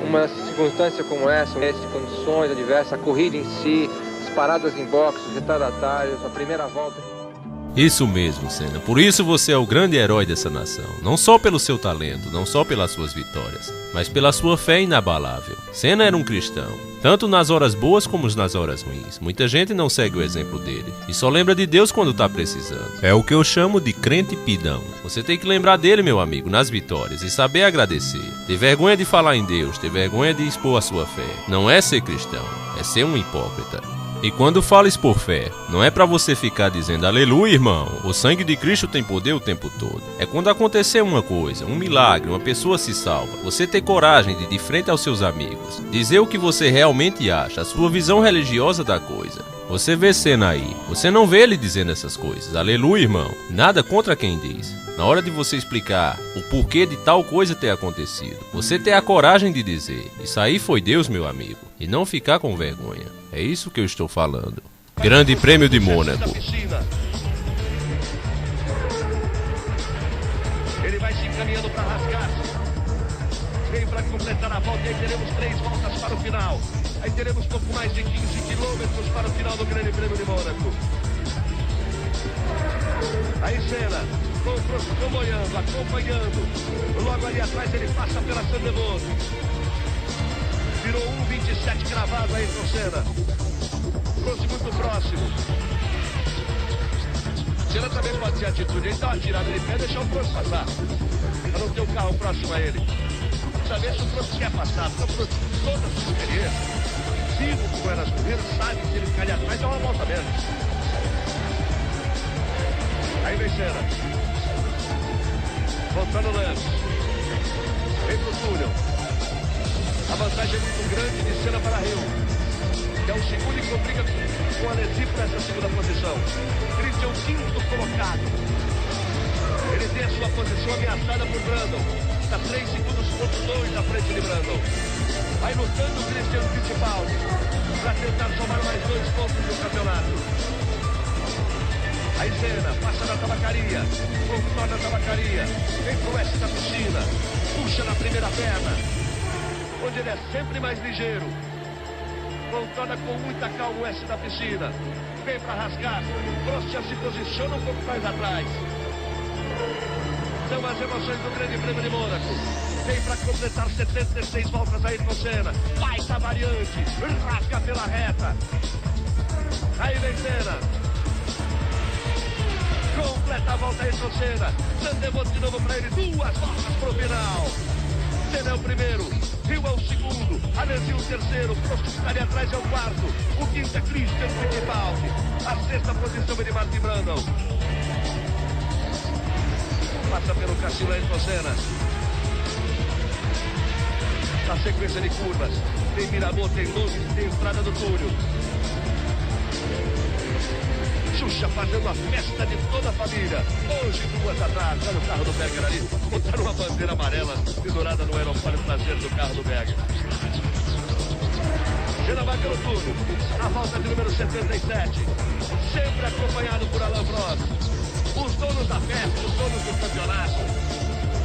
uma circunstância como essa, condições adversas, a corrida em si, as paradas em boxe, os retardatários, a primeira volta... Isso mesmo, Senna. Por isso você é o grande herói dessa nação. Não só pelo seu talento, não só pelas suas vitórias, mas pela sua fé inabalável. Senna era um cristão, tanto nas horas boas como nas horas ruins. Muita gente não segue o exemplo dele e só lembra de Deus quando tá precisando. É o que eu chamo de crente pidão. Você tem que lembrar dele, meu amigo, nas vitórias e saber agradecer. Ter vergonha de falar em Deus, ter vergonha de expor a sua fé. Não é ser cristão, é ser um hipócrita. E quando fales por fé, não é para você ficar dizendo aleluia, irmão, o sangue de Cristo tem poder o tempo todo. É quando acontecer uma coisa, um milagre, uma pessoa se salva, você ter coragem de frente aos seus amigos, dizer o que você realmente acha, a sua visão religiosa da coisa. Você vê Senna aí, você não vê ele dizendo essas coisas, aleluia, irmão, nada contra quem diz. Na hora de você explicar o porquê de tal coisa ter acontecido, você ter a coragem de dizer, isso aí foi Deus, meu amigo, e não ficar com vergonha. É isso que eu estou falando. Grande Prêmio de Mônaco. Ele vai se encaminhando para rasgar. Vem para completar a volta e aí teremos 3 voltas para o final. Aí teremos pouco mais de 15 quilômetros para o final do Grande Prêmio de Mônaco. Aí Senna, com o Prost comboiando, acompanhando. Logo ali atrás ele passa pela Sandevos. Virou 1,27 cravado aí com Senna. Prost muito próximo. Senna também pode ter atitude, ele dá uma tirada de pé e deixar o Prost passar. Para não ter o carro próximo a ele. Saber se o Prost quer passar, porque o Prost, toda a sua experiência, sigo com elas corridas, sabe que se ele ficar ali atrás, dá uma volta menos. Aí vem Senna. Voltando o Lance. Vem pro túnel. A vantagem é muito grande de Senna para Rio. Que é o segundo e complica com a Alesi para essa segunda posição. Christian é o quinto colocado. Ele tem a sua posição ameaçada por Brandon. Está 3 segundos ponto 2 à frente de Brandon. Vai lutando o Christian Fittipaldi para tentar somar mais 2 pontos no campeonato. Aí Senna passa na tabacaria, contorna a tabacaria, vem pro oeste da piscina, puxa na primeira perna, onde ele é sempre mais ligeiro. Contorna com muita calma o oeste da piscina, vem para rasgar, Prost já se posiciona um pouco mais atrás. São as emoções do Grande Prêmio de Mônaco. Vem para completar 76 voltas aí com Senna. Baita variante, rasga pela reta. Aí vem Senna. Completa a volta aí com Senna. Sandevos de novo para ele. 2 voltas pro final. Senna é o primeiro. Rio é o segundo. Alesi o terceiro. Prost que estaria atrás é o quarto. O quinto é Christian Fittipaldi. A sexta posição é de Martin Brundle. Passa pelo Cassino aí com Senna. Na sequência de curvas. Tem Miramô, tem Luz, tem entrada do túnel. Xuxa fazendo a festa de toda a família. Hoje, 2 atrás, olha o carro do Berger ali. Botaram uma bandeira amarela pendurada no aeroporto traseiro do carro do Berger. Senna vai pelo túnel. A volta de número 77. Sempre acompanhado por Alain Prost. Os donos da festa, os donos do campeonato,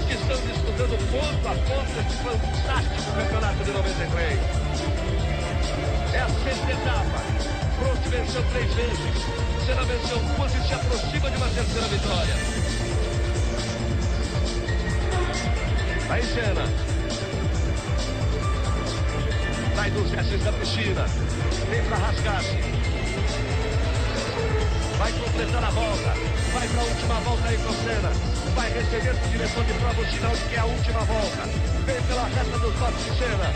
que estão disputando ponto a ponto esse fantástico campeonato de 93. É a sexta etapa. Prost venceu 3 vezes. Senna venceu 2 e se aproxima de uma terceira vitória. Aí Senna. Sai dos S da piscina. Vem para rasgar-se. Vai completar a volta. Vai para a última volta aí com Senna. Vai receber do diretor de prova o sinal de que é a última volta. Vem pela reta dos boxes de Senna.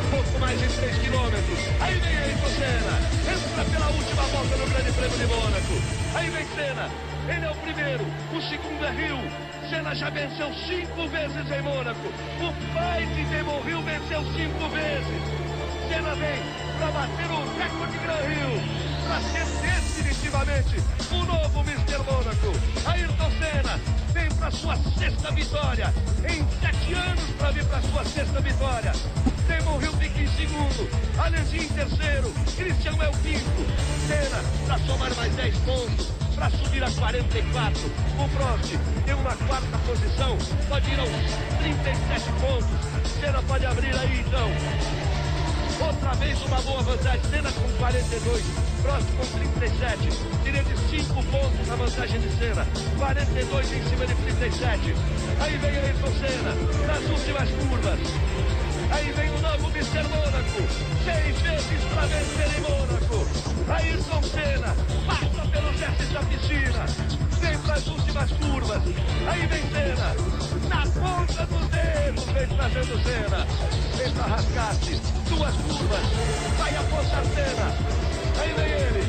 Pouco mais de 3 quilômetros. Aí vem aí com Senna. Entra pela última volta no Grande Prêmio de Mônaco. Aí vem Senna. Ele é o primeiro. O segundo é Rio. Senna já venceu 5 vezes em Mônaco. O pai de Damon Hill venceu 5 vezes. Senna vem para bater o recorde de Gran Rio. Para ser definitivamente o novo Mr. Mônaco. Ayrton Senna vem para sua 6ª vitória. Em 7 anos para vir para sua 6ª vitória. Damon Hill fica em segundo. Alesi em terceiro. Christian é o quinto. Senna para somar mais 10 pontos. Para subir a 44. O Prost tem uma 4ª posição. Pode ir aos 37 pontos. Senna pode abrir aí então. Outra vez uma boa vantagem. Senna com 42. Prost com 37. Diria de 5 pontos a vantagem de Senna. 42 em cima de 37. Aí vem Ayrton Senna nas últimas curvas. Aí vem o novo Mr. Mônaco. 6 vezes para vencer em Mônaco. Ayrton Senna passa pelos S da piscina. Vem para as últimas curvas. Aí vem Senna. Na ponta dos dedos vem trazendo Senna. Vem para rascar-se. 2 curvas. Vai apontar Senna. Aí vem ele.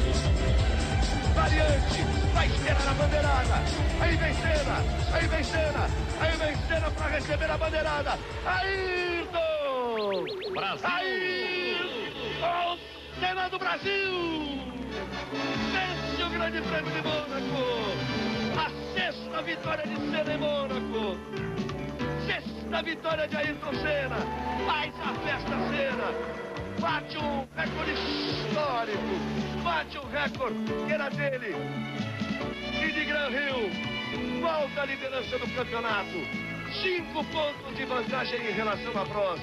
Variante. Vai esperar a bandeirada. Aí vem Senna. Aí vem Senna. Aí vem Senna para receber a bandeirada. Ayrton! Brasil! Ayrton! Senna do Brasil! Vence o Grande Prêmio de Mônaco. A 6ª vitória de Senna em Mônaco. 6ª vitória de Ayrton Senna. Faz a festa Senna. Bate um recorde histórico. Bate um recorde que era dele. E de Gran Rio. Volta a liderança do campeonato. 5 pontos de vantagem em relação a Prost.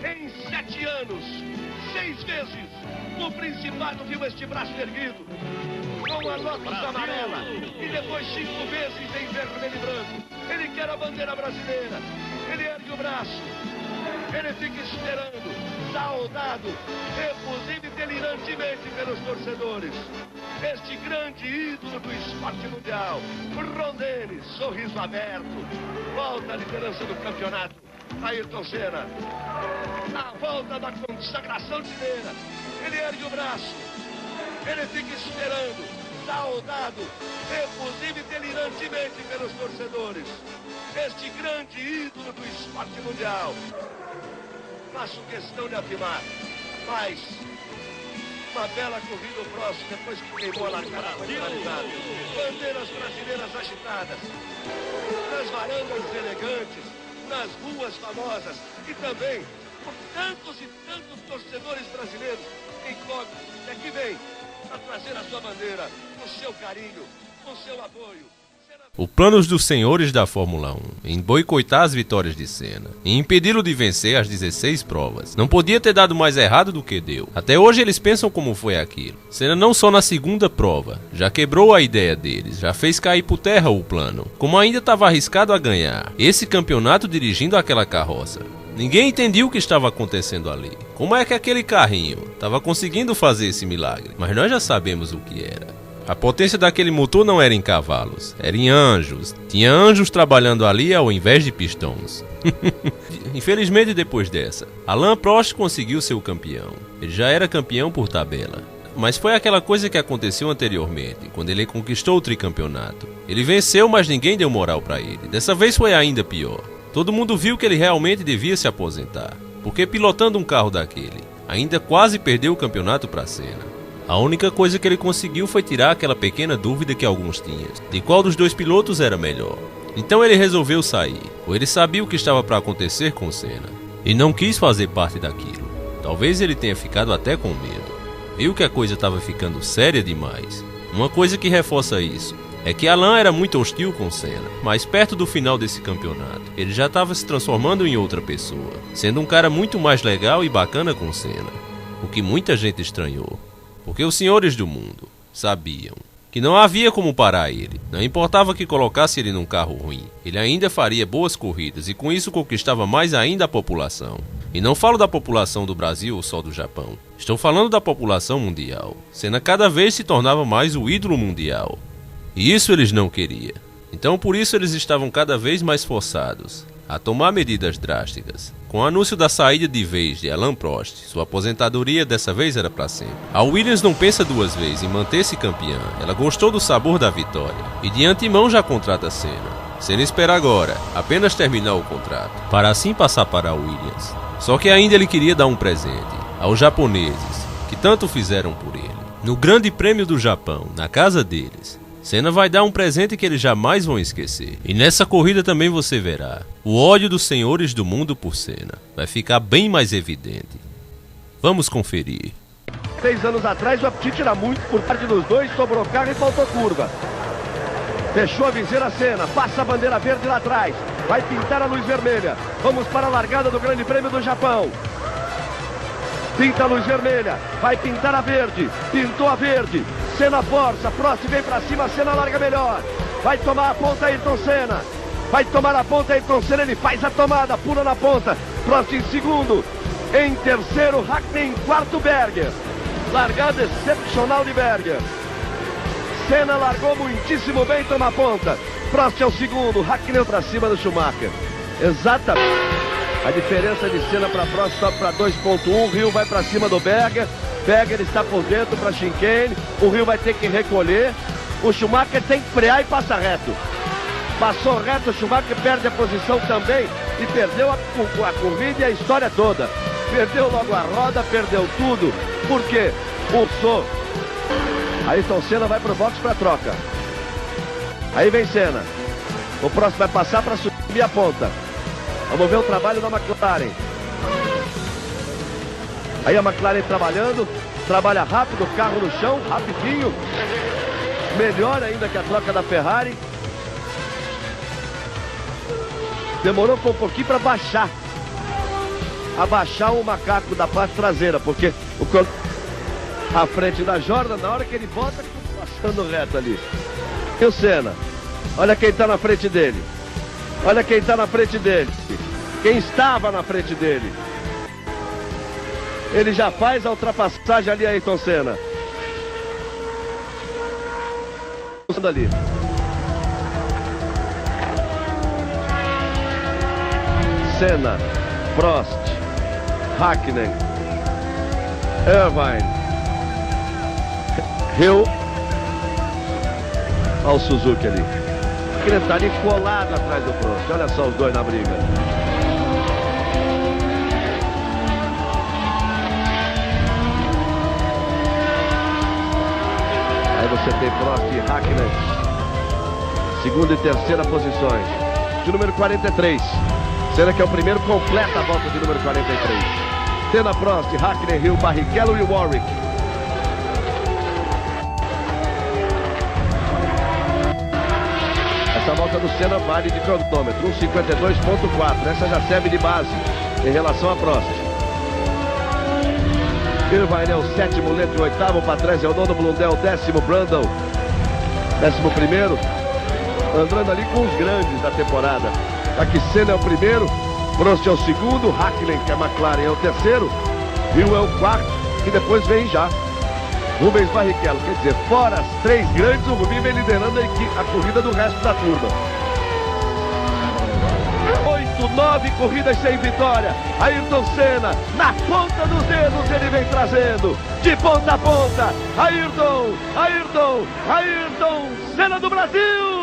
Em 7 anos, 6 vezes, o Principado viu este braço erguido, com a Lotus amarela, e depois 5 vezes em vermelho e branco. Ele quer a bandeira brasileira, ele ergue o braço, ele fica esperando, saudado, efusivo e delirantemente pelos torcedores. Este grande ídolo do esporte mundial, Ron Dennis, sorriso aberto, volta à liderança do campeonato. Ayrton Senna, na volta da consagração de Senna, ele ergue o braço, ele fica esperando, saudado, efusivo e delirantemente pelos torcedores. Este grande ídolo do esporte mundial. Faço questão de afirmar, mas uma bela corrida o próximo, depois que queimou a largada finalizada. Bandeiras brasileiras agitadas, nas varandas elegantes, nas ruas famosas e também por tantos e tantos torcedores brasileiros incógnitos que aqui vem para trazer a sua bandeira, o seu carinho, o seu apoio. O plano dos senhores da Fórmula 1 em boicotar as vitórias de Senna e impedi-lo de vencer as 16 provas não podia ter dado mais errado do que deu. Até hoje eles pensam como foi aquilo. Senna não só na segunda prova já quebrou a ideia deles, já fez cair por terra o plano, como ainda estava arriscado a ganhar esse campeonato dirigindo aquela carroça. Ninguém entendia o que estava acontecendo ali. Como é que aquele carrinho estava conseguindo fazer esse milagre? Mas nós já sabemos o que era. A potência daquele motor não era em cavalos, era em anjos. Tinha anjos trabalhando ali ao invés de pistões. Infelizmente, depois dessa, Alain Prost conseguiu ser o campeão. Ele já era campeão por tabela. Mas foi aquela coisa que aconteceu anteriormente, quando ele conquistou o tricampeonato. Ele venceu, mas ninguém deu moral para ele. Dessa vez foi ainda pior. Todo mundo viu que ele realmente devia se aposentar, porque pilotando um carro daquele, ainda quase perdeu o campeonato para Senna. A única coisa que ele conseguiu foi tirar aquela pequena dúvida que alguns tinham, de qual dos dois pilotos era melhor. Então ele resolveu sair, pois ele sabia o que estava para acontecer com Senna, e não quis fazer parte daquilo. Talvez ele tenha ficado até com medo. Viu que a coisa estava ficando séria demais. Uma coisa que reforça isso é que Alain era muito hostil com Senna, mas perto do final desse campeonato, ele já estava se transformando em outra pessoa, sendo um cara muito mais legal e bacana com Senna, o que muita gente estranhou. Porque os senhores do mundo sabiam que não havia como parar ele. Não importava que colocasse ele num carro ruim, ele ainda faria boas corridas e com isso conquistava mais ainda a população. E não falo da população do Brasil ou só do Japão. Estou falando da população mundial. Senna cada vez se tornava mais o ídolo mundial. E isso eles não queriam. Então por isso eles estavam cada vez mais forçados a tomar medidas drásticas. Com o anúncio da saída de vez de Alain Prost, sua aposentadoria dessa vez era para sempre. A Williams não pensa duas vezes em manter-se campeã. Ela gostou do sabor da vitória e de antemão já contrata Senna. Senna espera agora apenas terminar o contrato, para assim passar para a Williams. Só que ainda ele queria dar um presente aos japoneses, que tanto fizeram por ele. No Grande Prêmio do Japão, na casa deles, Senna vai dar um presente que eles jamais vão esquecer. E nessa corrida também você verá. O ódio dos senhores do mundo por Senna vai ficar bem mais evidente. Vamos conferir. 6 anos atrás o apetite era muito por parte dos dois, sobrou carro e faltou curva. Fechou a viseira Senna, passa a bandeira verde lá atrás. Vai pintar a luz vermelha. Vamos para a largada do Grande Prêmio do Japão. Pinta a luz vermelha, vai pintar a verde. Pintou a verde. Senna força, Prost vem pra cima, Senna larga melhor. Vai tomar a ponta Ayrton Senna. Vai tomar a ponta Ayrton Senna, ele faz a tomada, pula na ponta. Prost em segundo. Em terceiro, Hackney em quarto, Berger. Largada excepcional de Berger. Senna largou muitíssimo bem, toma a ponta. Prost é o segundo, Hackney pra cima do Schumacher. Exatamente. A diferença de Senna para Prost sobe para 2.1, Rio vai para cima do Berger. Berger está por dentro para chicane, o Rio vai ter que recolher. O Schumacher tem que frear e passa reto. Passou reto, o Schumacher perde a posição também e perdeu a corrida e a história toda. Perdeu logo a roda, perdeu tudo. Por quê? Pulsou. Ayrton Senna vai pro box para troca. Aí vem Senna. O próximo vai passar para subir a ponta. Vamos ver o trabalho da McLaren. Aí a McLaren trabalhando, trabalha rápido, carro no chão, rapidinho. Melhor ainda que a troca da Ferrari. Demorou um pouquinho para baixar. Abaixar o macaco da parte traseira, porque a frente da Jordan, na hora que ele bota, passando reto ali. E o Senna? Olha quem está na frente dele. Olha quem está na frente dele. Quem estava na frente dele. Ele já faz a ultrapassagem ali, Ayrton Senna. Ali. Senna, Prost, Hakkinen, Irvine, Hill. Olha o Suzuki ali. Ele está ali colado atrás do Prost. Olha só os dois na briga. Aí você tem Prost e Hakkinen. Segunda e terceira posições. De número 43. Senna que é o primeiro, completa a volta de número 43. Senna, Prost, Hakkinen, Hill, Barrichello e Warwick. Essa volta do Senna vale de cronômetro, 1:52.4. Essa já serve de base em relação a Prost. Irvine é o sétimo, Letty o oitavo, Patrese é o nono, Blundell o décimo, Brundle 11º. Andando ali com os grandes da temporada. Aqui Senna é o primeiro, Prost é o segundo, Hakkinen, que é McLaren, é o terceiro, Hill é o quarto, e depois vem já Rubens Barrichello. Quer dizer, fora as três grandes, o Rubinho vem liderando a corrida do resto da turma. 8-9 corridas sem vitória. Ayrton Senna, na ponta dos dedos, ele vem trazendo, de ponta a ponta. Ayrton Senna do Brasil!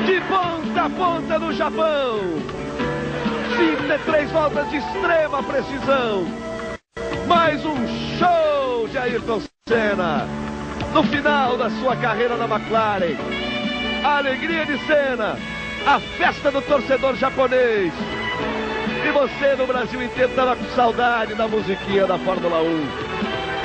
De ponta a ponta no Japão. 23 voltas de extrema precisão. Mais um show de Ayrton Senna no final da sua carreira na McLaren. A alegria de Senna, a festa do torcedor japonês. E você no Brasil inteiro estava com saudade da musiquinha da Fórmula 1.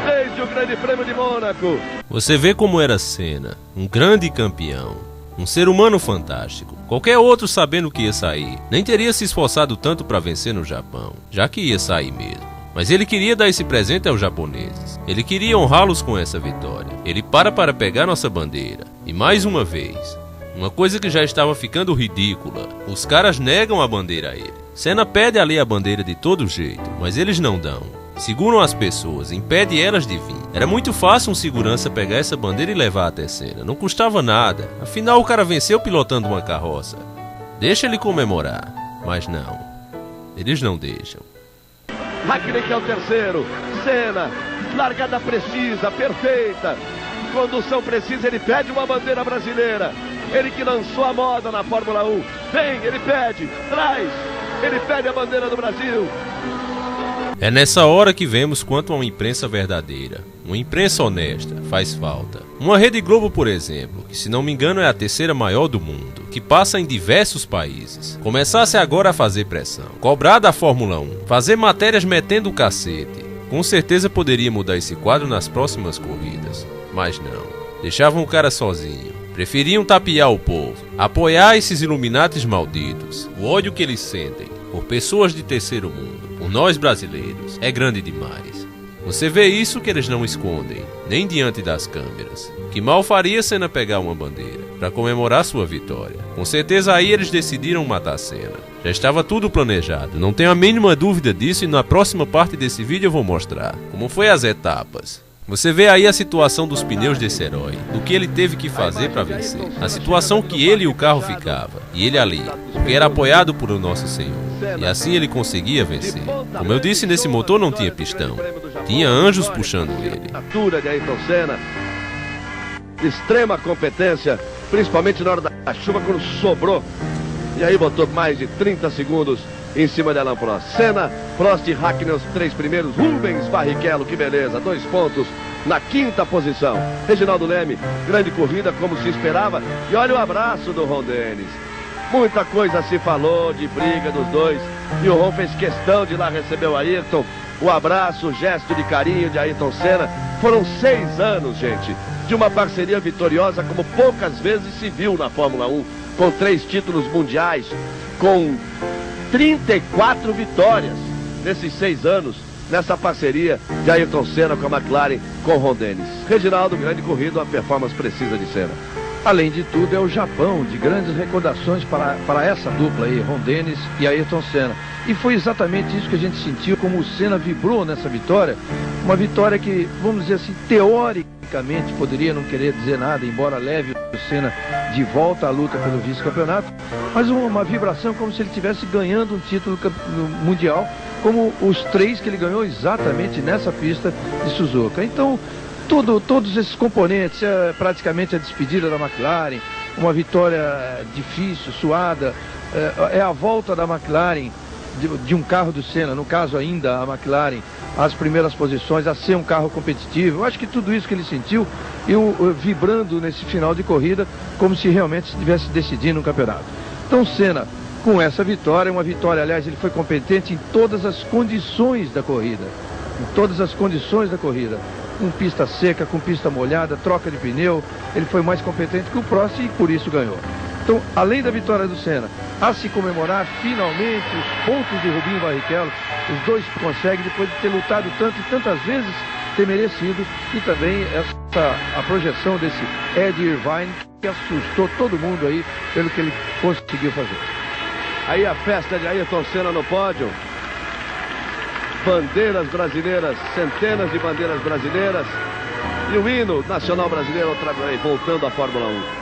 Desde o Grande Prêmio de Mônaco. Você vê como era Senna, um grande campeão, um ser humano fantástico. Qualquer outro, sabendo que ia sair, nem teria se esforçado tanto para vencer no Japão, já que ia sair mesmo. Mas ele queria dar esse presente aos japoneses. Ele queria honrá-los com essa vitória. Ele para pegar nossa bandeira. E mais uma vez, uma coisa que já estava ficando ridícula, os caras negam a bandeira a ele. Senna pede ali a bandeira de todo jeito, mas eles não dão. Seguram as pessoas, impede elas de vir. Era muito fácil um segurança pegar essa bandeira e levar até Senna. Não custava nada. Afinal, o cara venceu pilotando uma carroça. Deixa ele comemorar. Mas não. Eles não deixam. Hakkinen que é o terceiro. Senna, largada precisa, perfeita. Condução precisa, ele pede uma bandeira brasileira. Ele que lançou a moda na Fórmula 1. Vem, ele pede, traz. Ele pede a bandeira do Brasil. É nessa hora que vemos quanto uma imprensa verdadeira, uma imprensa honesta, faz falta. Uma Rede Globo, por exemplo, que se não me engano é a terceira maior do mundo, que passa em diversos países, começasse agora a fazer pressão, cobrar da Fórmula 1, fazer matérias metendo o cacete, com certeza poderia mudar esse quadro nas próximas corridas. Mas não, deixavam o cara sozinho. Preferiam tapear o povo, apoiar esses Illuminatis malditos. O ódio que eles sentem por pessoas de terceiro mundo, por nós brasileiros, é grande demais. Você vê isso que eles não escondem, nem diante das câmeras. Que mal faria Senna pegar uma bandeira para comemorar sua vitória. Com certeza aí eles decidiram matar Senna. Já estava tudo planejado, não tenho a mínima dúvida disso, e na próxima parte desse vídeo eu vou mostrar como foi as etapas. Você vê aí a situação dos pneus desse herói, do que ele teve que fazer para vencer, a situação que ele e o carro ficava, e ele ali, porque era apoiado por o nosso Senhor, e assim ele conseguia vencer. Como eu disse, nesse motor não tinha pistão, tinha anjos puxando ele. De Ayrton Senna, extrema competência, principalmente na hora da chuva, quando sobrou, e aí botou mais de 30 segundos em cima de Alain Prost. Senna, Prost e Hakkinen os três primeiros. Rubens Barrichello, que beleza, 2 pontos na 5ª posição. Reginaldo Leme, grande corrida como se esperava. E olha o abraço do Ron Dennis. Muita coisa se falou de briga dos dois, e o Ron fez questão de ir lá receber o Ayrton. O abraço, o gesto de carinho de Ayrton Senna. Foram 6 anos, gente, de uma parceria vitoriosa como poucas vezes se viu na Fórmula 1. com 3 títulos mundiais, com 34 vitórias nesses 6 anos, nessa parceria de Ayrton Senna com a McLaren, com Ron Dennis. Reginaldo, grande corrida, uma performance precisa de Senna. Além de tudo, é o Japão, de grandes recordações para essa dupla aí, Ron Dennis e Ayrton Senna. E foi exatamente isso que a gente sentiu, como o Senna vibrou nessa vitória. Uma vitória que, vamos dizer assim, teoricamente poderia não querer dizer nada, embora leve o Senna de volta à luta pelo vice-campeonato, mas uma vibração como se ele estivesse ganhando um título mundial, como os 3 que ele ganhou exatamente nessa pista de Suzuka. Então, todos esses componentes, praticamente a despedida da McLaren, uma vitória difícil, suada, é a volta da McLaren de um carro do Senna, no caso ainda a McLaren, às primeiras posições, a ser um carro competitivo. Eu acho que tudo isso que ele sentiu, eu vibrando nesse final de corrida, como se realmente estivesse decidindo um campeonato. Então Senna, com essa vitória, uma vitória, aliás, ele foi competente em todas as condições da corrida, com pista seca, com pista molhada, troca de pneu, ele foi mais competente que o Prost e por isso ganhou. Então, além da vitória do Senna, a se comemorar finalmente os pontos de Rubinho Barrichello, os 2 conseguem, depois de ter lutado tanto e tantas vezes, ter merecido, e também a projeção desse Ed Irvine, que assustou todo mundo aí pelo que ele conseguiu fazer. Aí a festa de Ayrton Senna no pódio. Bandeiras brasileiras, centenas de bandeiras brasileiras. E o hino nacional brasileiro outra vez, voltando à Fórmula 1.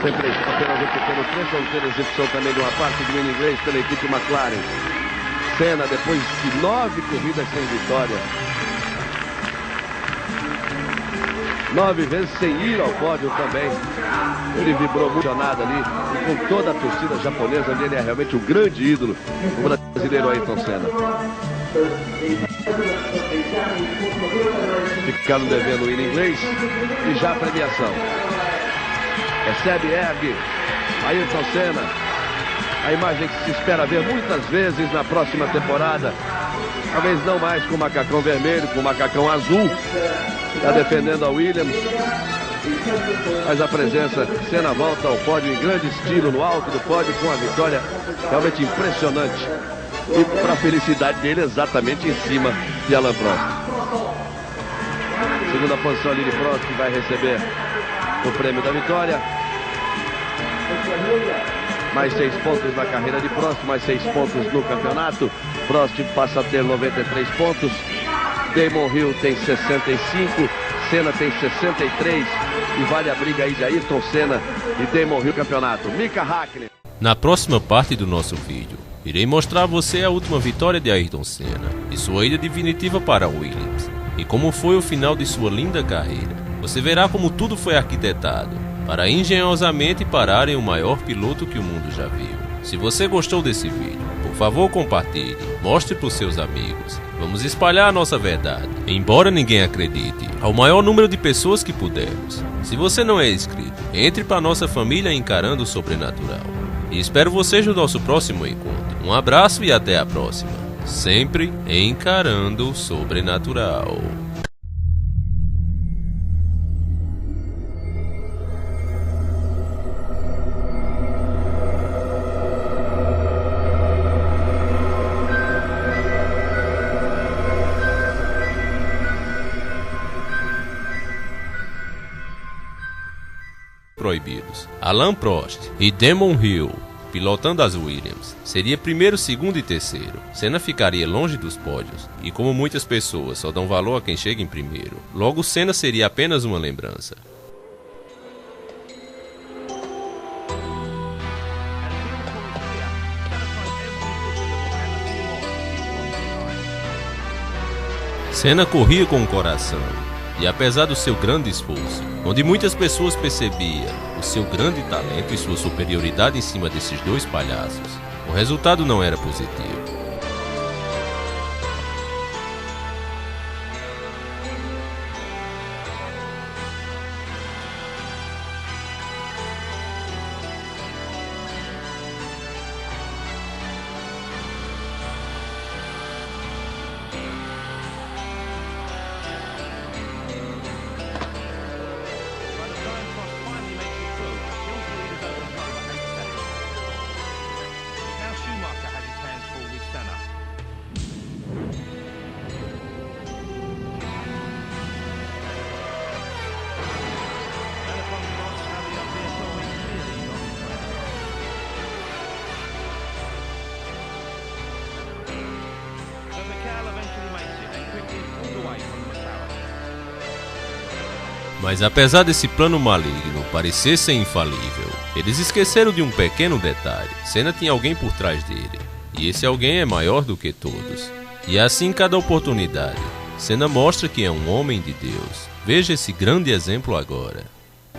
Sempre apenas um pequeno trecho, vamos ter a execução também de uma parte do hino inglês pela equipe McLaren. Senna, depois de 9 corridas sem vitória, 9 vezes sem ir ao pódio também, ele vibrou emocionado ali, e com toda a torcida japonesa, onde ele é realmente um grande ídolo, o brasileiro Ayrton Senna. Ficaram devendo o hino inglês e já a premiação. Recebe, ergue, Ayrton Senna, a imagem que se espera ver muitas vezes na próxima temporada, talvez não mais com o macacão vermelho, com o macacão azul, está defendendo a Williams, mas a presença, Senna volta ao pódio em grande estilo, no alto do pódio, com uma vitória realmente impressionante, e para a felicidade dele, exatamente em cima de Alain Prost. Segunda posição ali de Prost, que vai receber o prêmio da vitória. Mais 6 pontos na carreira de Prost, mais 6 pontos no campeonato. Prost passa a ter 93 pontos. Damon Hill tem 65, Senna tem 63 e vale a briga aí de Ayrton Senna e Damon Hill campeonato. Mika Häkkinen. Na próxima parte do nosso vídeo, irei mostrar a você a última vitória de Ayrton Senna e sua ida definitiva para a Williams e como foi o final de sua linda carreira. Você verá como tudo foi arquitetado para engenhosamente pararem o maior piloto que o mundo já viu. Se você gostou desse vídeo, por favor compartilhe, mostre para os seus amigos. Vamos espalhar a nossa verdade, embora ninguém acredite, ao maior número de pessoas que pudermos. Se você não é inscrito, entre para a nossa família Encarando o Sobrenatural. E espero vocês no nosso próximo encontro. Um abraço e até a próxima. Sempre Encarando o Sobrenatural. Proibidos. Alain Prost e Damon Hill pilotando as Williams seria primeiro, segundo e terceiro. Senna ficaria longe dos pódios e, como muitas pessoas só dão valor a quem chega em primeiro, logo Senna seria apenas uma lembrança. Senna corria com o coração. E apesar do seu grande esforço, onde muitas pessoas percebiam o seu grande talento e sua superioridade em cima desses dois palhaços, o resultado não era positivo. Mas apesar desse plano maligno parecer ser infalível, eles esqueceram de um pequeno detalhe. Senna tinha alguém por trás dele, e esse alguém é maior do que todos. E assim em cada oportunidade, Senna mostra que é um homem de Deus. Veja esse grande exemplo agora.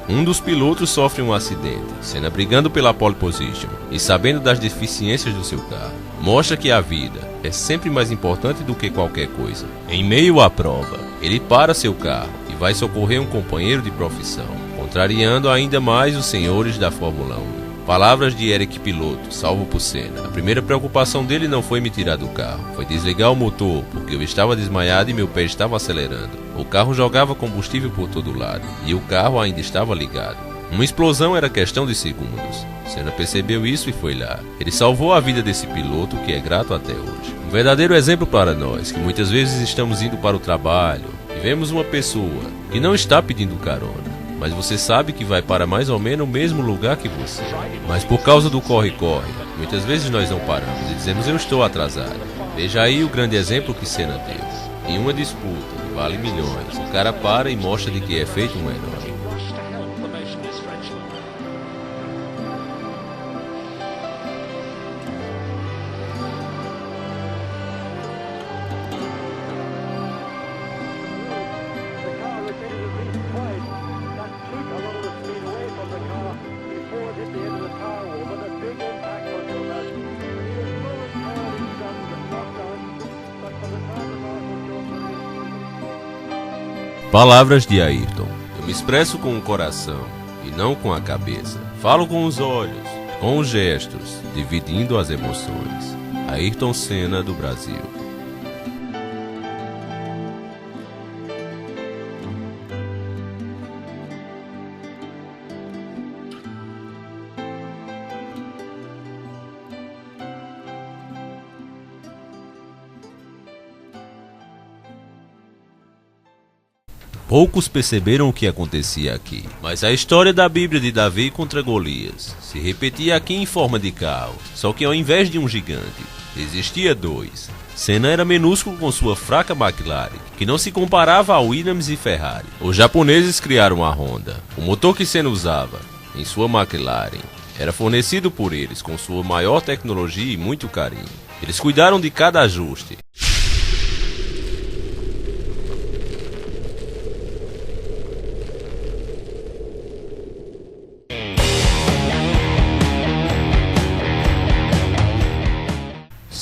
Um dos pilotos sofre um acidente, Senna brigando pela pole position e sabendo das deficiências do seu carro. Mostra que a vida é sempre mais importante do que qualquer coisa. Em meio à prova, ele para seu carro e vai socorrer um companheiro de profissão, contrariando ainda mais os senhores da Fórmula 1. Palavras de Eric Piloto, salvo por Senna. A primeira preocupação dele não foi me tirar do carro, foi desligar o motor, porque eu estava desmaiado e meu pé estava acelerando. O carro jogava combustível por todo lado, e o carro ainda estava ligado. Uma explosão era questão de segundos. Senna percebeu isso e foi lá. Ele salvou a vida desse piloto, que é grato até hoje. Um verdadeiro exemplo para nós, que muitas vezes estamos indo para o trabalho e vemos uma pessoa que não está pedindo carona, mas você sabe que vai para mais ou menos o mesmo lugar que você. Mas por causa do corre-corre, muitas vezes nós não paramos e dizemos eu estou atrasado. Veja aí o grande exemplo que Senna deu. Em uma disputa que vale milhões, o cara para e mostra de que é feito um herói. Palavras de Ayrton. Eu me expresso com o coração e não com a cabeça. Falo com os olhos, com os gestos, dividindo as emoções. Ayrton Senna, do Brasil. Poucos perceberam o que acontecia aqui, mas a história da Bíblia de Davi contra Golias se repetia aqui em forma de caos, só que ao invés de um gigante, existia dois. Senna era minúsculo com sua fraca McLaren, que não se comparava a Williams e Ferrari. Os japoneses criaram a Honda. O motor que Senna usava em sua McLaren era fornecido por eles com sua maior tecnologia e muito carinho. Eles cuidaram de cada ajuste.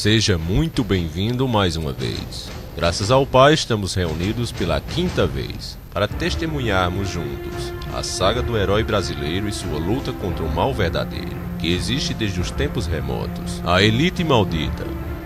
Seja muito bem-vindo mais uma vez. Graças ao Pai estamos reunidos pela quinta vez para testemunharmos juntos a saga do herói brasileiro e sua luta contra o mal verdadeiro, que existe desde os tempos remotos. A elite maldita,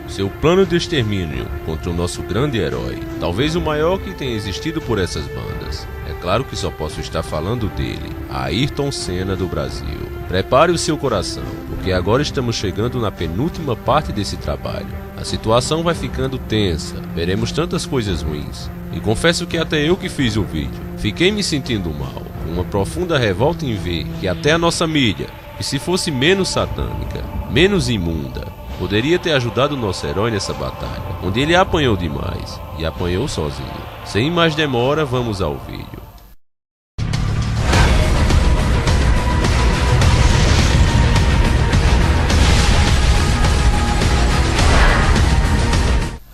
seu plano de extermínio contra o nosso grande herói, talvez o maior que tenha existido por essas bandas. É claro que só posso estar falando dele, Ayrton Senna, do Brasil. Prepare o seu coração, porque agora estamos chegando na penúltima parte desse trabalho. A situação vai ficando tensa, veremos tantas coisas ruins. E confesso que até eu que fiz o vídeo, fiquei me sentindo mal, com uma profunda revolta em ver que até a nossa mídia, que se fosse menos satânica, menos imunda, poderia ter ajudado o nosso herói nessa batalha, onde ele apanhou demais, e apanhou sozinho. Sem mais demora, vamos ao vídeo.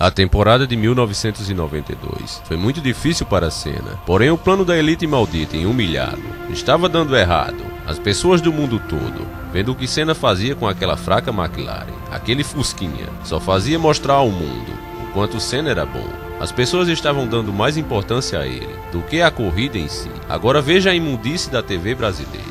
A temporada de 1992 foi muito difícil para Senna, porém o plano da elite maldita em humilhá-lo estava dando errado. As pessoas do mundo todo, vendo o que Senna fazia com aquela fraca McLaren, aquele fusquinha, só fazia mostrar ao mundo o quanto Senna era bom. As pessoas estavam dando mais importância a ele do que a corrida em si. Agora veja a imundície da TV brasileira.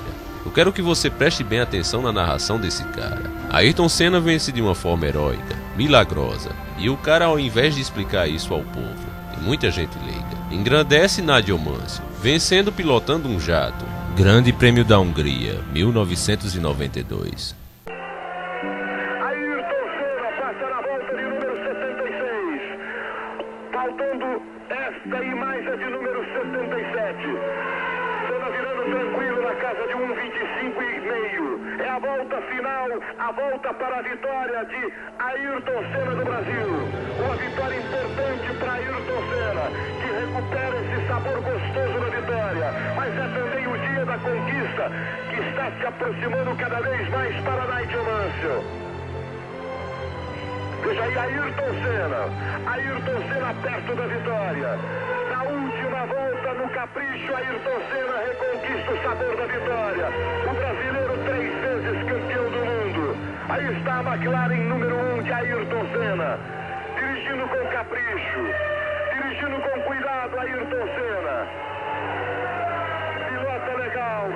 Eu quero que você preste bem atenção na narração desse cara. Ayrton Senna vence de uma forma heróica, milagrosa, e o cara, ao invés de explicar isso ao povo, e muita gente leiga, engrandece Nadio Mansell, vencendo pilotando um jato. Grande Prêmio da Hungria, 1992. Ayrton Senna passa na volta de número 76, faltando esta e mais a de número 77. Senna virando tranquilo na casa de 1,25,5. É a volta final, a volta para a vitória de Ayrton Senna do Brasil. Uma vitória importante para Ayrton Senna, que recupera esse sabor gostoso da vitória. Mas é também o dia da conquista, que está se aproximando cada vez mais para Nigel Mansell. Veja aí Ayrton Senna perto da vitória. Na última volta, no capricho, Ayrton Senna reconquista o sabor da vitória. O brasileiro 3 vezes campeão do mundo. Aí está a McLaren número 1 de Ayrton Senna. Dirigindo com capricho, dirigindo com cuidado, Ayrton Senna. Pilota legal,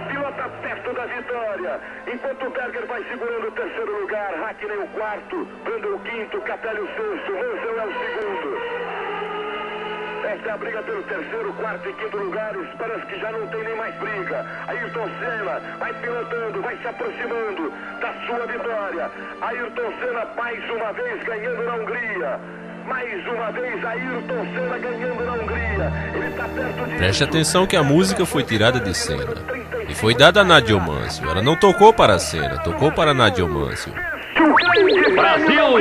pilota perto da vitória. Enquanto o Berger vai segurando o terceiro lugar, Hackney o quarto, Brandon o quinto, Capelli o sexto, Mansell é o segundo. Esta é a briga pelo terceiro, quarto e quinto lugares. Parece que já não tem nem mais briga. Ayrton Senna vai pilotando, vai se aproximando da sua vitória. Ayrton Senna mais uma vez ganhando na Hungria. Mais uma vez, Ayrton Senna ganhando na Hungria. Ele está perto de... Preste atenção que a música foi tirada de Senna e foi dada a Nigel Mansell. Ela não tocou para Senna, tocou para Nigel Mansell. Brasil!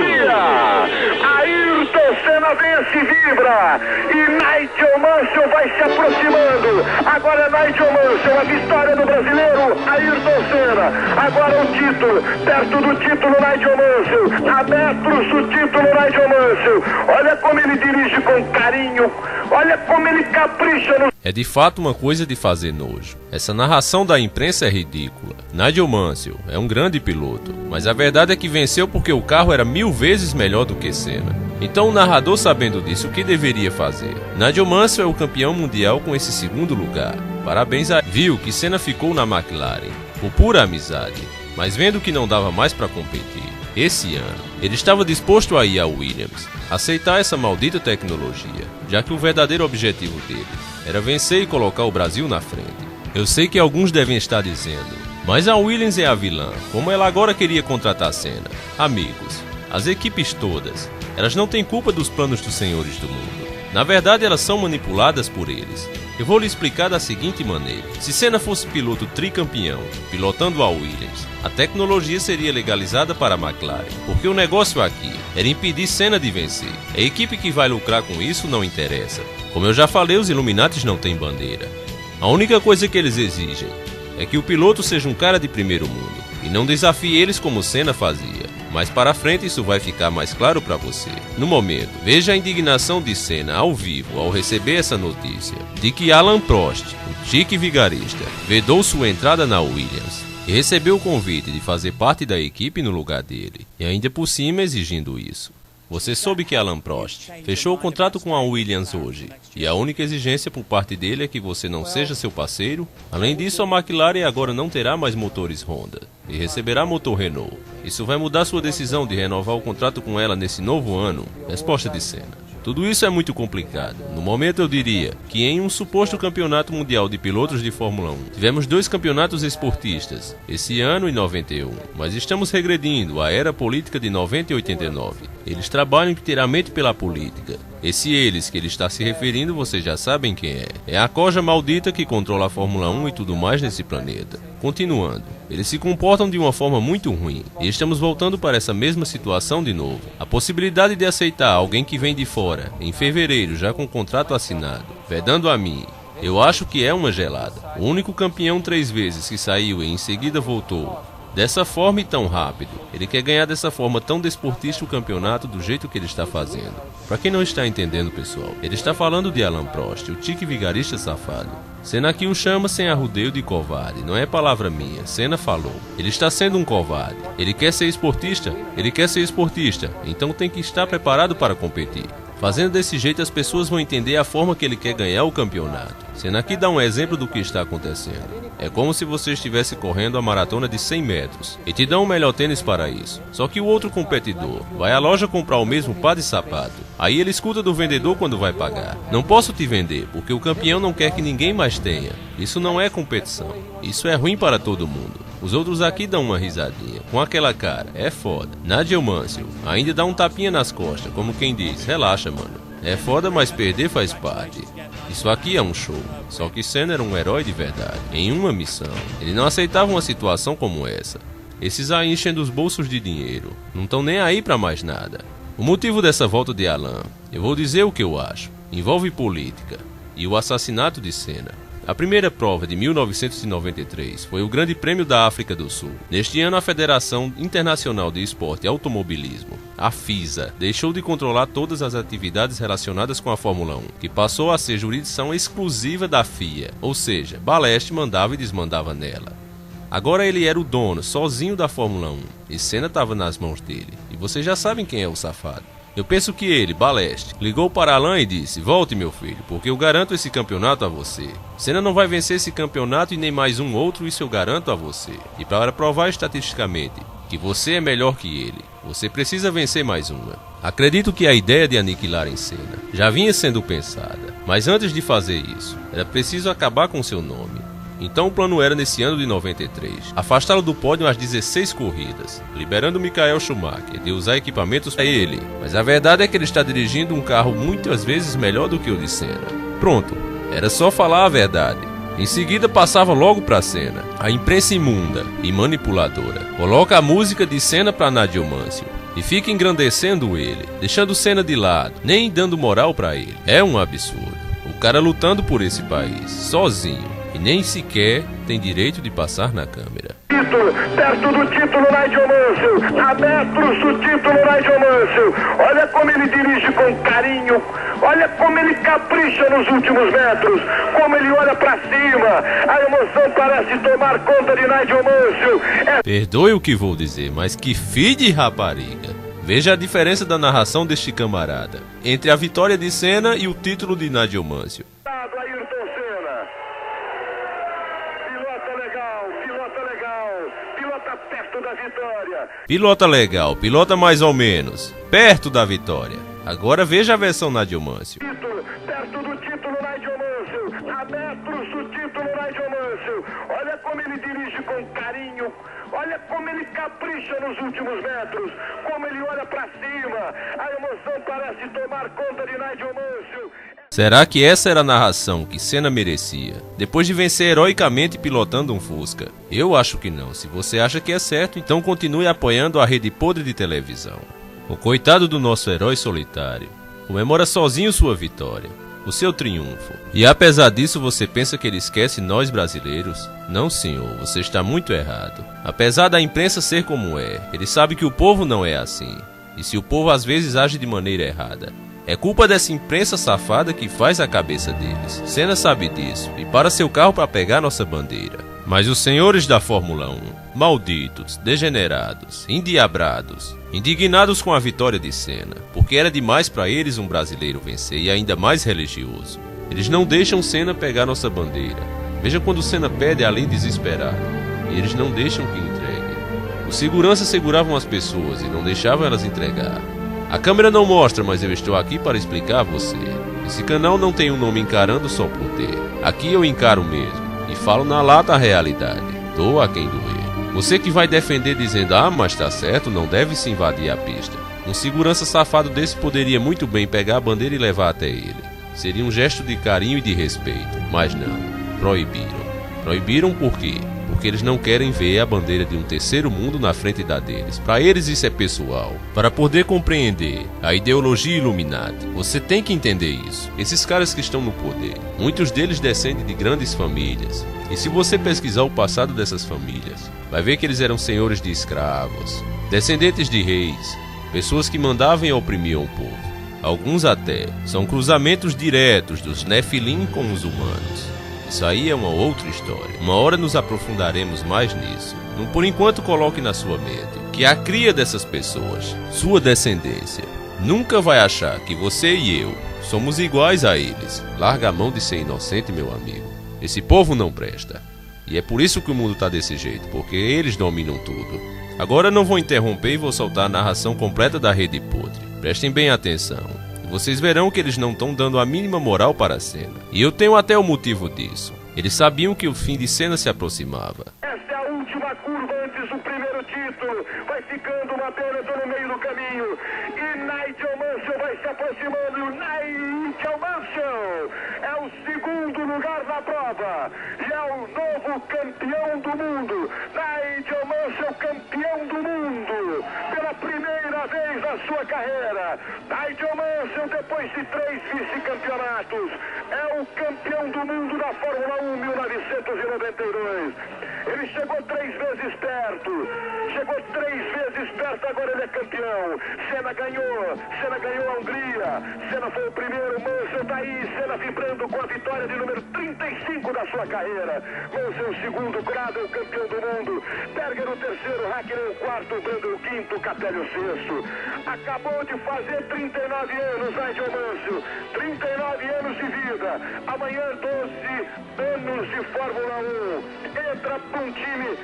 Ayrton Senna vence e vibra. E Nigel Mansell vai se aproximando. Agora é Nigel Mansell, a vitória do brasileiro, Ayrton Senna. Agora o título, perto do título, Nigel Mansell. A metros do título, Nigel Mansell. Olha como ele dirige com carinho. Olha como ele capricha no... É de fato uma coisa de fazer nojo. Essa narração da imprensa é ridícula. Nigel Mansell é um grande piloto, mas a verdade é que venceu porque o carro era 1000 vezes melhor do que Senna. Então o narrador, sabendo disso, o que deveria fazer? Nigel Mansell é o campeão mundial com esse segundo lugar. Parabéns a... Viu que Senna ficou na McLaren por pura amizade, mas vendo que não dava mais para competir. Esse ano, ele estava disposto a ir à Williams, aceitar essa maldita tecnologia, já que o verdadeiro objetivo dele era vencer e colocar o Brasil na frente. Eu sei que alguns devem estar dizendo, mas a Williams é a vilã, como ela agora queria contratar Senna. Amigos, as equipes todas, elas não têm culpa dos planos dos senhores do mundo. Na verdade, elas são manipuladas por eles. Eu vou lhe explicar da seguinte maneira. Se Senna fosse piloto tricampeão, pilotando a Williams, a tecnologia seria legalizada para a McLaren, porque o negócio aqui era impedir Senna de vencer. A equipe que vai lucrar com isso não interessa. Como eu já falei, os Illuminatis não têm bandeira. A única coisa que eles exigem é que o piloto seja um cara de primeiro mundo, e não desafie eles como Senna fazia. Mais para frente isso vai ficar mais claro para você. No momento, veja a indignação de Senna ao vivo ao receber essa notícia de que Alain Prost, o chique vigarista, vedou sua entrada na Williams e recebeu o convite de fazer parte da equipe no lugar dele, e ainda por cima exigindo isso. Você soube que Alain Prost fechou o contrato com a Williams hoje, e a única exigência por parte dele é que você não seja seu parceiro. Além disso, a McLaren agora não terá mais motores Honda e receberá motor Renault. Isso vai mudar sua decisão de renovar o contrato com ela nesse novo ano? Resposta de Senna. Tudo isso é muito complicado. No momento eu diria que em um suposto campeonato mundial de pilotos de Fórmula 1, tivemos 2 campeonatos esportistas, esse ano e 91, mas estamos regredindo à era política de 90 e 89. Eles trabalham inteiramente pela política. Esse eles que ele está se referindo, vocês já sabem quem é. É a coja maldita que controla a Fórmula 1 e tudo mais nesse planeta. Continuando, eles se comportam de uma forma muito ruim, e estamos voltando para essa mesma situação de novo. A possibilidade de aceitar alguém que vem de fora, em fevereiro, já com o contrato assinado, vedando a mim, eu acho que é uma gelada. O único campeão 3 vezes que saiu e em seguida voltou dessa forma e tão rápido. Ele quer ganhar dessa forma tão desportista o campeonato do jeito que ele está fazendo. Pra quem não está entendendo, pessoal, ele está falando de Alain Prost, o tique vigarista safado. Senna aqui o chama sem arrudeio de covarde, não é palavra minha, Senna falou. Ele está sendo um covarde. Ele quer ser esportista? Ele quer ser esportista, então tem que estar preparado para competir. Fazendo desse jeito, as pessoas vão entender a forma que ele quer ganhar o campeonato. Senna aqui dá um exemplo do que está acontecendo. É como se você estivesse correndo a maratona de 100 metros e te dão o melhor tênis para isso. Só que o outro competidor vai à loja comprar o mesmo par de sapato. Aí ele escuta do vendedor quando vai pagar. Não posso te vender, porque o campeão não quer que ninguém mais tenha. Isso não é competição. Isso é ruim para todo mundo. Os outros aqui dão uma risadinha, com aquela cara, é foda. Nigel Mansell ainda dá um tapinha nas costas, como quem diz, relaxa mano. É foda, mas perder faz parte. Isso aqui é um show. Só que Cena era um herói de verdade, em uma missão. Ele não aceitava uma situação como essa. Esses aí enchem os bolsos de dinheiro, não estão nem aí pra mais nada. O motivo dessa volta de Alain, eu vou dizer o que eu acho, envolve política e o assassinato de Cena. A primeira prova de 1993 foi o Grande Prêmio da África do Sul. Neste ano, a Federação Internacional de Esporte e Automobilismo, a FISA, deixou de controlar todas as atividades relacionadas com a Fórmula 1, que passou a ser jurisdição exclusiva da FIA, ou seja, Balestre mandava e desmandava nela. Agora ele era o dono, sozinho da Fórmula 1, e Senna estava nas mãos dele. E vocês já sabem quem é o safado. Eu penso que ele, Balestre, ligou para Alain e disse: volte meu filho, porque eu garanto esse campeonato a você. Senna não vai vencer esse campeonato e nem mais um outro, isso eu garanto a você. E para provar estatisticamente que você é melhor que ele, você precisa vencer mais uma. Acredito que a ideia de aniquilarem Senna já vinha sendo pensada, mas antes de fazer isso, era preciso acabar com seu nome. Então o plano era, nesse ano de 93, afastá-lo do pódio às 16 corridas, liberando Michael Schumacher de usar equipamentos para ele. Mas a verdade é que ele está dirigindo um carro muitas vezes melhor do que o de Senna. Pronto, era só falar a verdade. Em seguida passava logo para Senna. A imprensa imunda e manipuladora coloca a música de Senna para Nigel Mansell e fica engrandecendo ele, deixando Senna de lado, nem dando moral para ele. É um absurdo. O cara lutando por esse país, sozinho, e nem sequer tem direito de passar na câmera. Perto do título, Nigel Mansell. A metros do título, Nigel Mansell. Olha como ele dirige com carinho. Olha como ele capricha nos últimos metros. Como ele olha pra cima. A emoção parece tomar conta de Nigel Mansell. Perdoe o que vou dizer, mas que filho de rapariga. Veja a diferença da narração deste camarada entre a vitória de Senna e o título de Nigel Mansell. Pilota legal, pilota mais ou menos, perto da vitória. Agora veja a versão Nigel Mansell. Perto do título, Nigel Mansell. A metros do título, Nigel Mansell. Olha como ele dirige com carinho. Olha como ele capricha nos últimos metros. Como ele olha pra cima. A emoção parece tomar conta de Nigel Mansell. Será que essa era a narração que Senna merecia, depois de vencer heroicamente pilotando um Fusca? Eu acho que não. Se você acha que é certo, então continue apoiando a rede podre de televisão. O coitado do nosso herói solitário comemora sozinho sua vitória, o seu triunfo. E apesar disso, você pensa que ele esquece nós brasileiros? Não, senhor, você está muito errado. Apesar da imprensa ser como é, ele sabe que o povo não é assim. E se o povo às vezes age de maneira errada, é culpa dessa imprensa safada que faz a cabeça deles. Senna sabe disso e para seu carro para pegar nossa bandeira. Mas os senhores da Fórmula 1, malditos, degenerados, endiabrados, indignados com a vitória de Senna, porque era demais para eles um brasileiro vencer e ainda mais religioso. Eles não deixam Senna pegar nossa bandeira. Veja quando Senna pede além desesperado, e eles não deixam que entreguem. Os seguranças seguravam as pessoas e não deixavam elas entregar. A câmera não mostra, mas eu estou aqui para explicar a você. Esse canal não tem um nome encarando só por ter. Aqui eu encaro mesmo, e falo na lata a realidade. Doa a quem doer. Você que vai defender dizendo, mas tá certo, não deve se invadir a pista. Um segurança safado desse poderia muito bem pegar a bandeira e levar até ele. Seria um gesto de carinho e de respeito, mas não. Proibiram. Proibiram por quê? Porque eles não querem ver a bandeira de um terceiro mundo na frente da deles. Para eles isso é pessoal. Para poder compreender a ideologia Illuminati, você tem que entender isso. Esses caras que estão no poder, muitos deles descendem de grandes famílias. E se você pesquisar o passado dessas famílias, vai ver que eles eram senhores de escravos, descendentes de reis, pessoas que mandavam e oprimiam o povo. Alguns até são cruzamentos diretos dos Nefilim com os humanos. Isso aí é uma outra história. Uma hora nos aprofundaremos mais nisso. Por enquanto, coloque na sua mente que a cria dessas pessoas, sua descendência, nunca vai achar que você e eu somos iguais a eles. Larga a mão de ser inocente, meu amigo. Esse povo não presta. E é por isso que o mundo tá desse jeito, porque eles dominam tudo. Agora não vou interromper e vou soltar a narração completa da Rede Podre. Prestem bem atenção. Vocês verão que eles não estão dando a mínima moral para a Senna. E eu tenho até o motivo disso. Eles sabiam que o fim de Senna se aproximava. Essa é a última curva antes do primeiro título. Vai ficando uma pênalti no meio do caminho. E Nigel Mansell vai se aproximando. Nigel Mansell é o segundo lugar na prova. E é o novo campeão do mundo. Nigel Mansell, campeão do mundo. Pela primeira vez na sua carreira. Nigel Mansell, depois de 3 vice-campeonatos, é o campeão do mundo da Fórmula 1 1992. Ele chegou 3 vezes perto. Agora ele é campeão. Senna ganhou a Hungria. Senna foi o primeiro, Mansell tá aí. Senna vibrando com a vitória de número 35 da sua carreira. Mansell o segundo, Gradel o campeão do mundo. Berger o terceiro, Hakkinen o quarto, Brandon o quinto, Capelli o sexto. Acabou de fazer 39 anos, Nigel Mansell. 39 anos de vida. Amanhã 12 anos de Fórmula 1. Entra para um time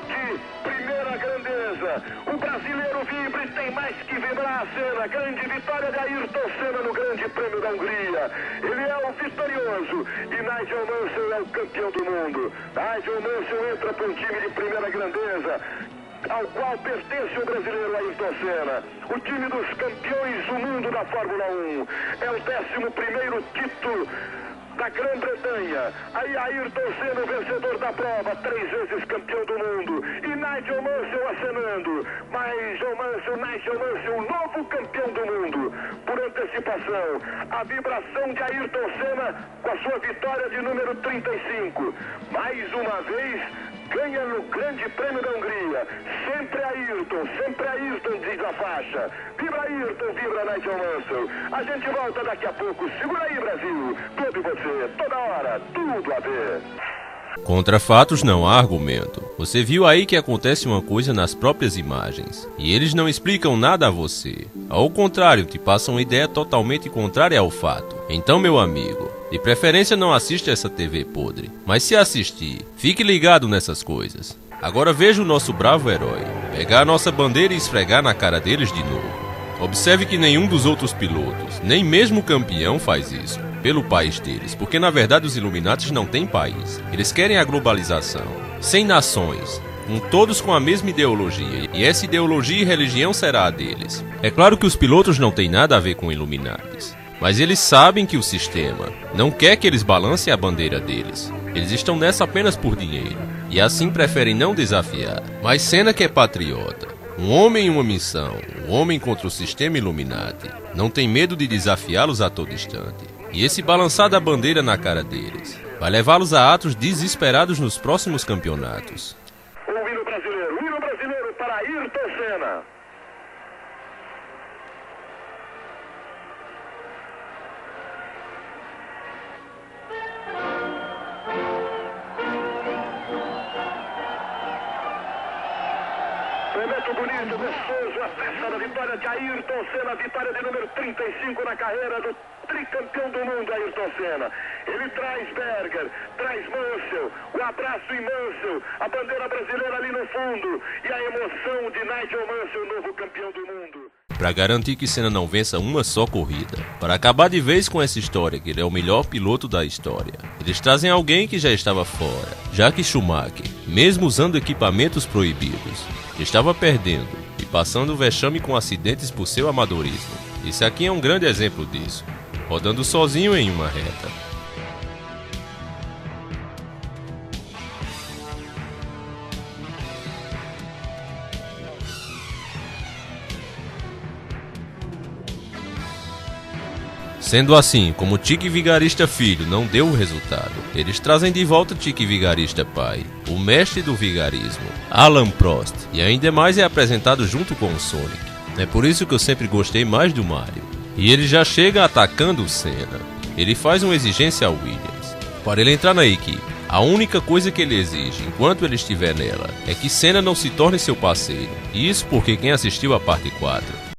de primeira grandeza. O brasileiro vibra e tem mais que vibrar. Senna, grande vitória de Ayrton Senna no Grande Prêmio da Hungria. Ele é o vitorioso e Nigel Mansell é o campeão do mundo. Nigel Mansell entra para um time de primeira grandeza, ao qual pertence o brasileiro Ayrton Senna. O time dos campeões do mundo da Fórmula 1. É o 11º título da Grã-Bretanha. Aí Ayrton Senna, o vencedor da prova, 3 vezes campeão do mundo. E Nigel Mansell acenando. Nigel Mansell, o novo campeão do mundo. Por antecipação, a vibração de Ayrton Senna com a sua vitória de número 35. Mais uma vez, ganha no Grande Prêmio da Hungria. Sempre Ayrton diz a faixa. Vibra Ayrton, vibra Nigel Mansell. A gente volta daqui a pouco. Segura aí, Brasil. Tudo e você, toda hora, tudo a ver. Contra fatos não há argumento. Você viu aí que acontece uma coisa nas próprias imagens, e eles não explicam nada a você. Ao contrário, te passam uma ideia totalmente contrária ao fato. Então, meu amigo, de preferência não assista essa TV podre. Mas se assistir, fique ligado nessas coisas. Agora veja o nosso bravo herói pegar a nossa bandeira e esfregar na cara deles de novo. Observe que nenhum dos outros pilotos, nem mesmo o campeão, faz isso pelo país deles, porque na verdade os Illuminatis não têm país. Eles querem a globalização, sem nações, todos com a mesma ideologia, e essa ideologia e religião será a deles. É claro que os pilotos não têm nada a ver com Illuminatis, mas eles sabem que o sistema não quer que eles balancem a bandeira deles. Eles estão nessa apenas por dinheiro, e assim preferem não desafiar. Mas Senna, que é patriota, um homem em uma missão, um homem contra o sistema Illuminati, não tem medo de desafiá-los a todo instante. E esse balançar da bandeira na cara deles vai levá-los a atos desesperados nos próximos campeonatos. O hino brasileiro para Ayrton Senna. Momento bonito, gostoso, a festa da vitória de Ayrton Senna, a vitória de número 35 na carreira do tricampeão do mundo, Ayrton Senna. Ele traz Berger, traz Mansell, o abraço em Mansell, a bandeira brasileira ali no fundo e a emoção de Nigel Mansell, novo campeão do mundo. Para garantir que Senna não vença uma só corrida, para acabar de vez com essa história que ele é o melhor piloto da história, eles trazem alguém que já estava fora, já que Schumacher, mesmo usando equipamentos proibidos, estava perdendo e passando vexame com acidentes por seu amadorismo. Esse aqui é um grande exemplo disso, rodando sozinho em uma reta. Sendo assim, como Chique Vigarista filho não deu o resultado, eles trazem de volta Chique Vigarista pai, o mestre do vigarismo, Alain Prost, e ainda mais é apresentado junto com o Sonic. É por isso que eu sempre gostei mais do Mario. E ele já chega atacando o Senna. Ele faz uma exigência ao Williams para ele entrar na equipe. A única coisa que ele exige, enquanto ele estiver nela, é que Senna não se torne seu parceiro. E isso porque quem assistiu a parte 4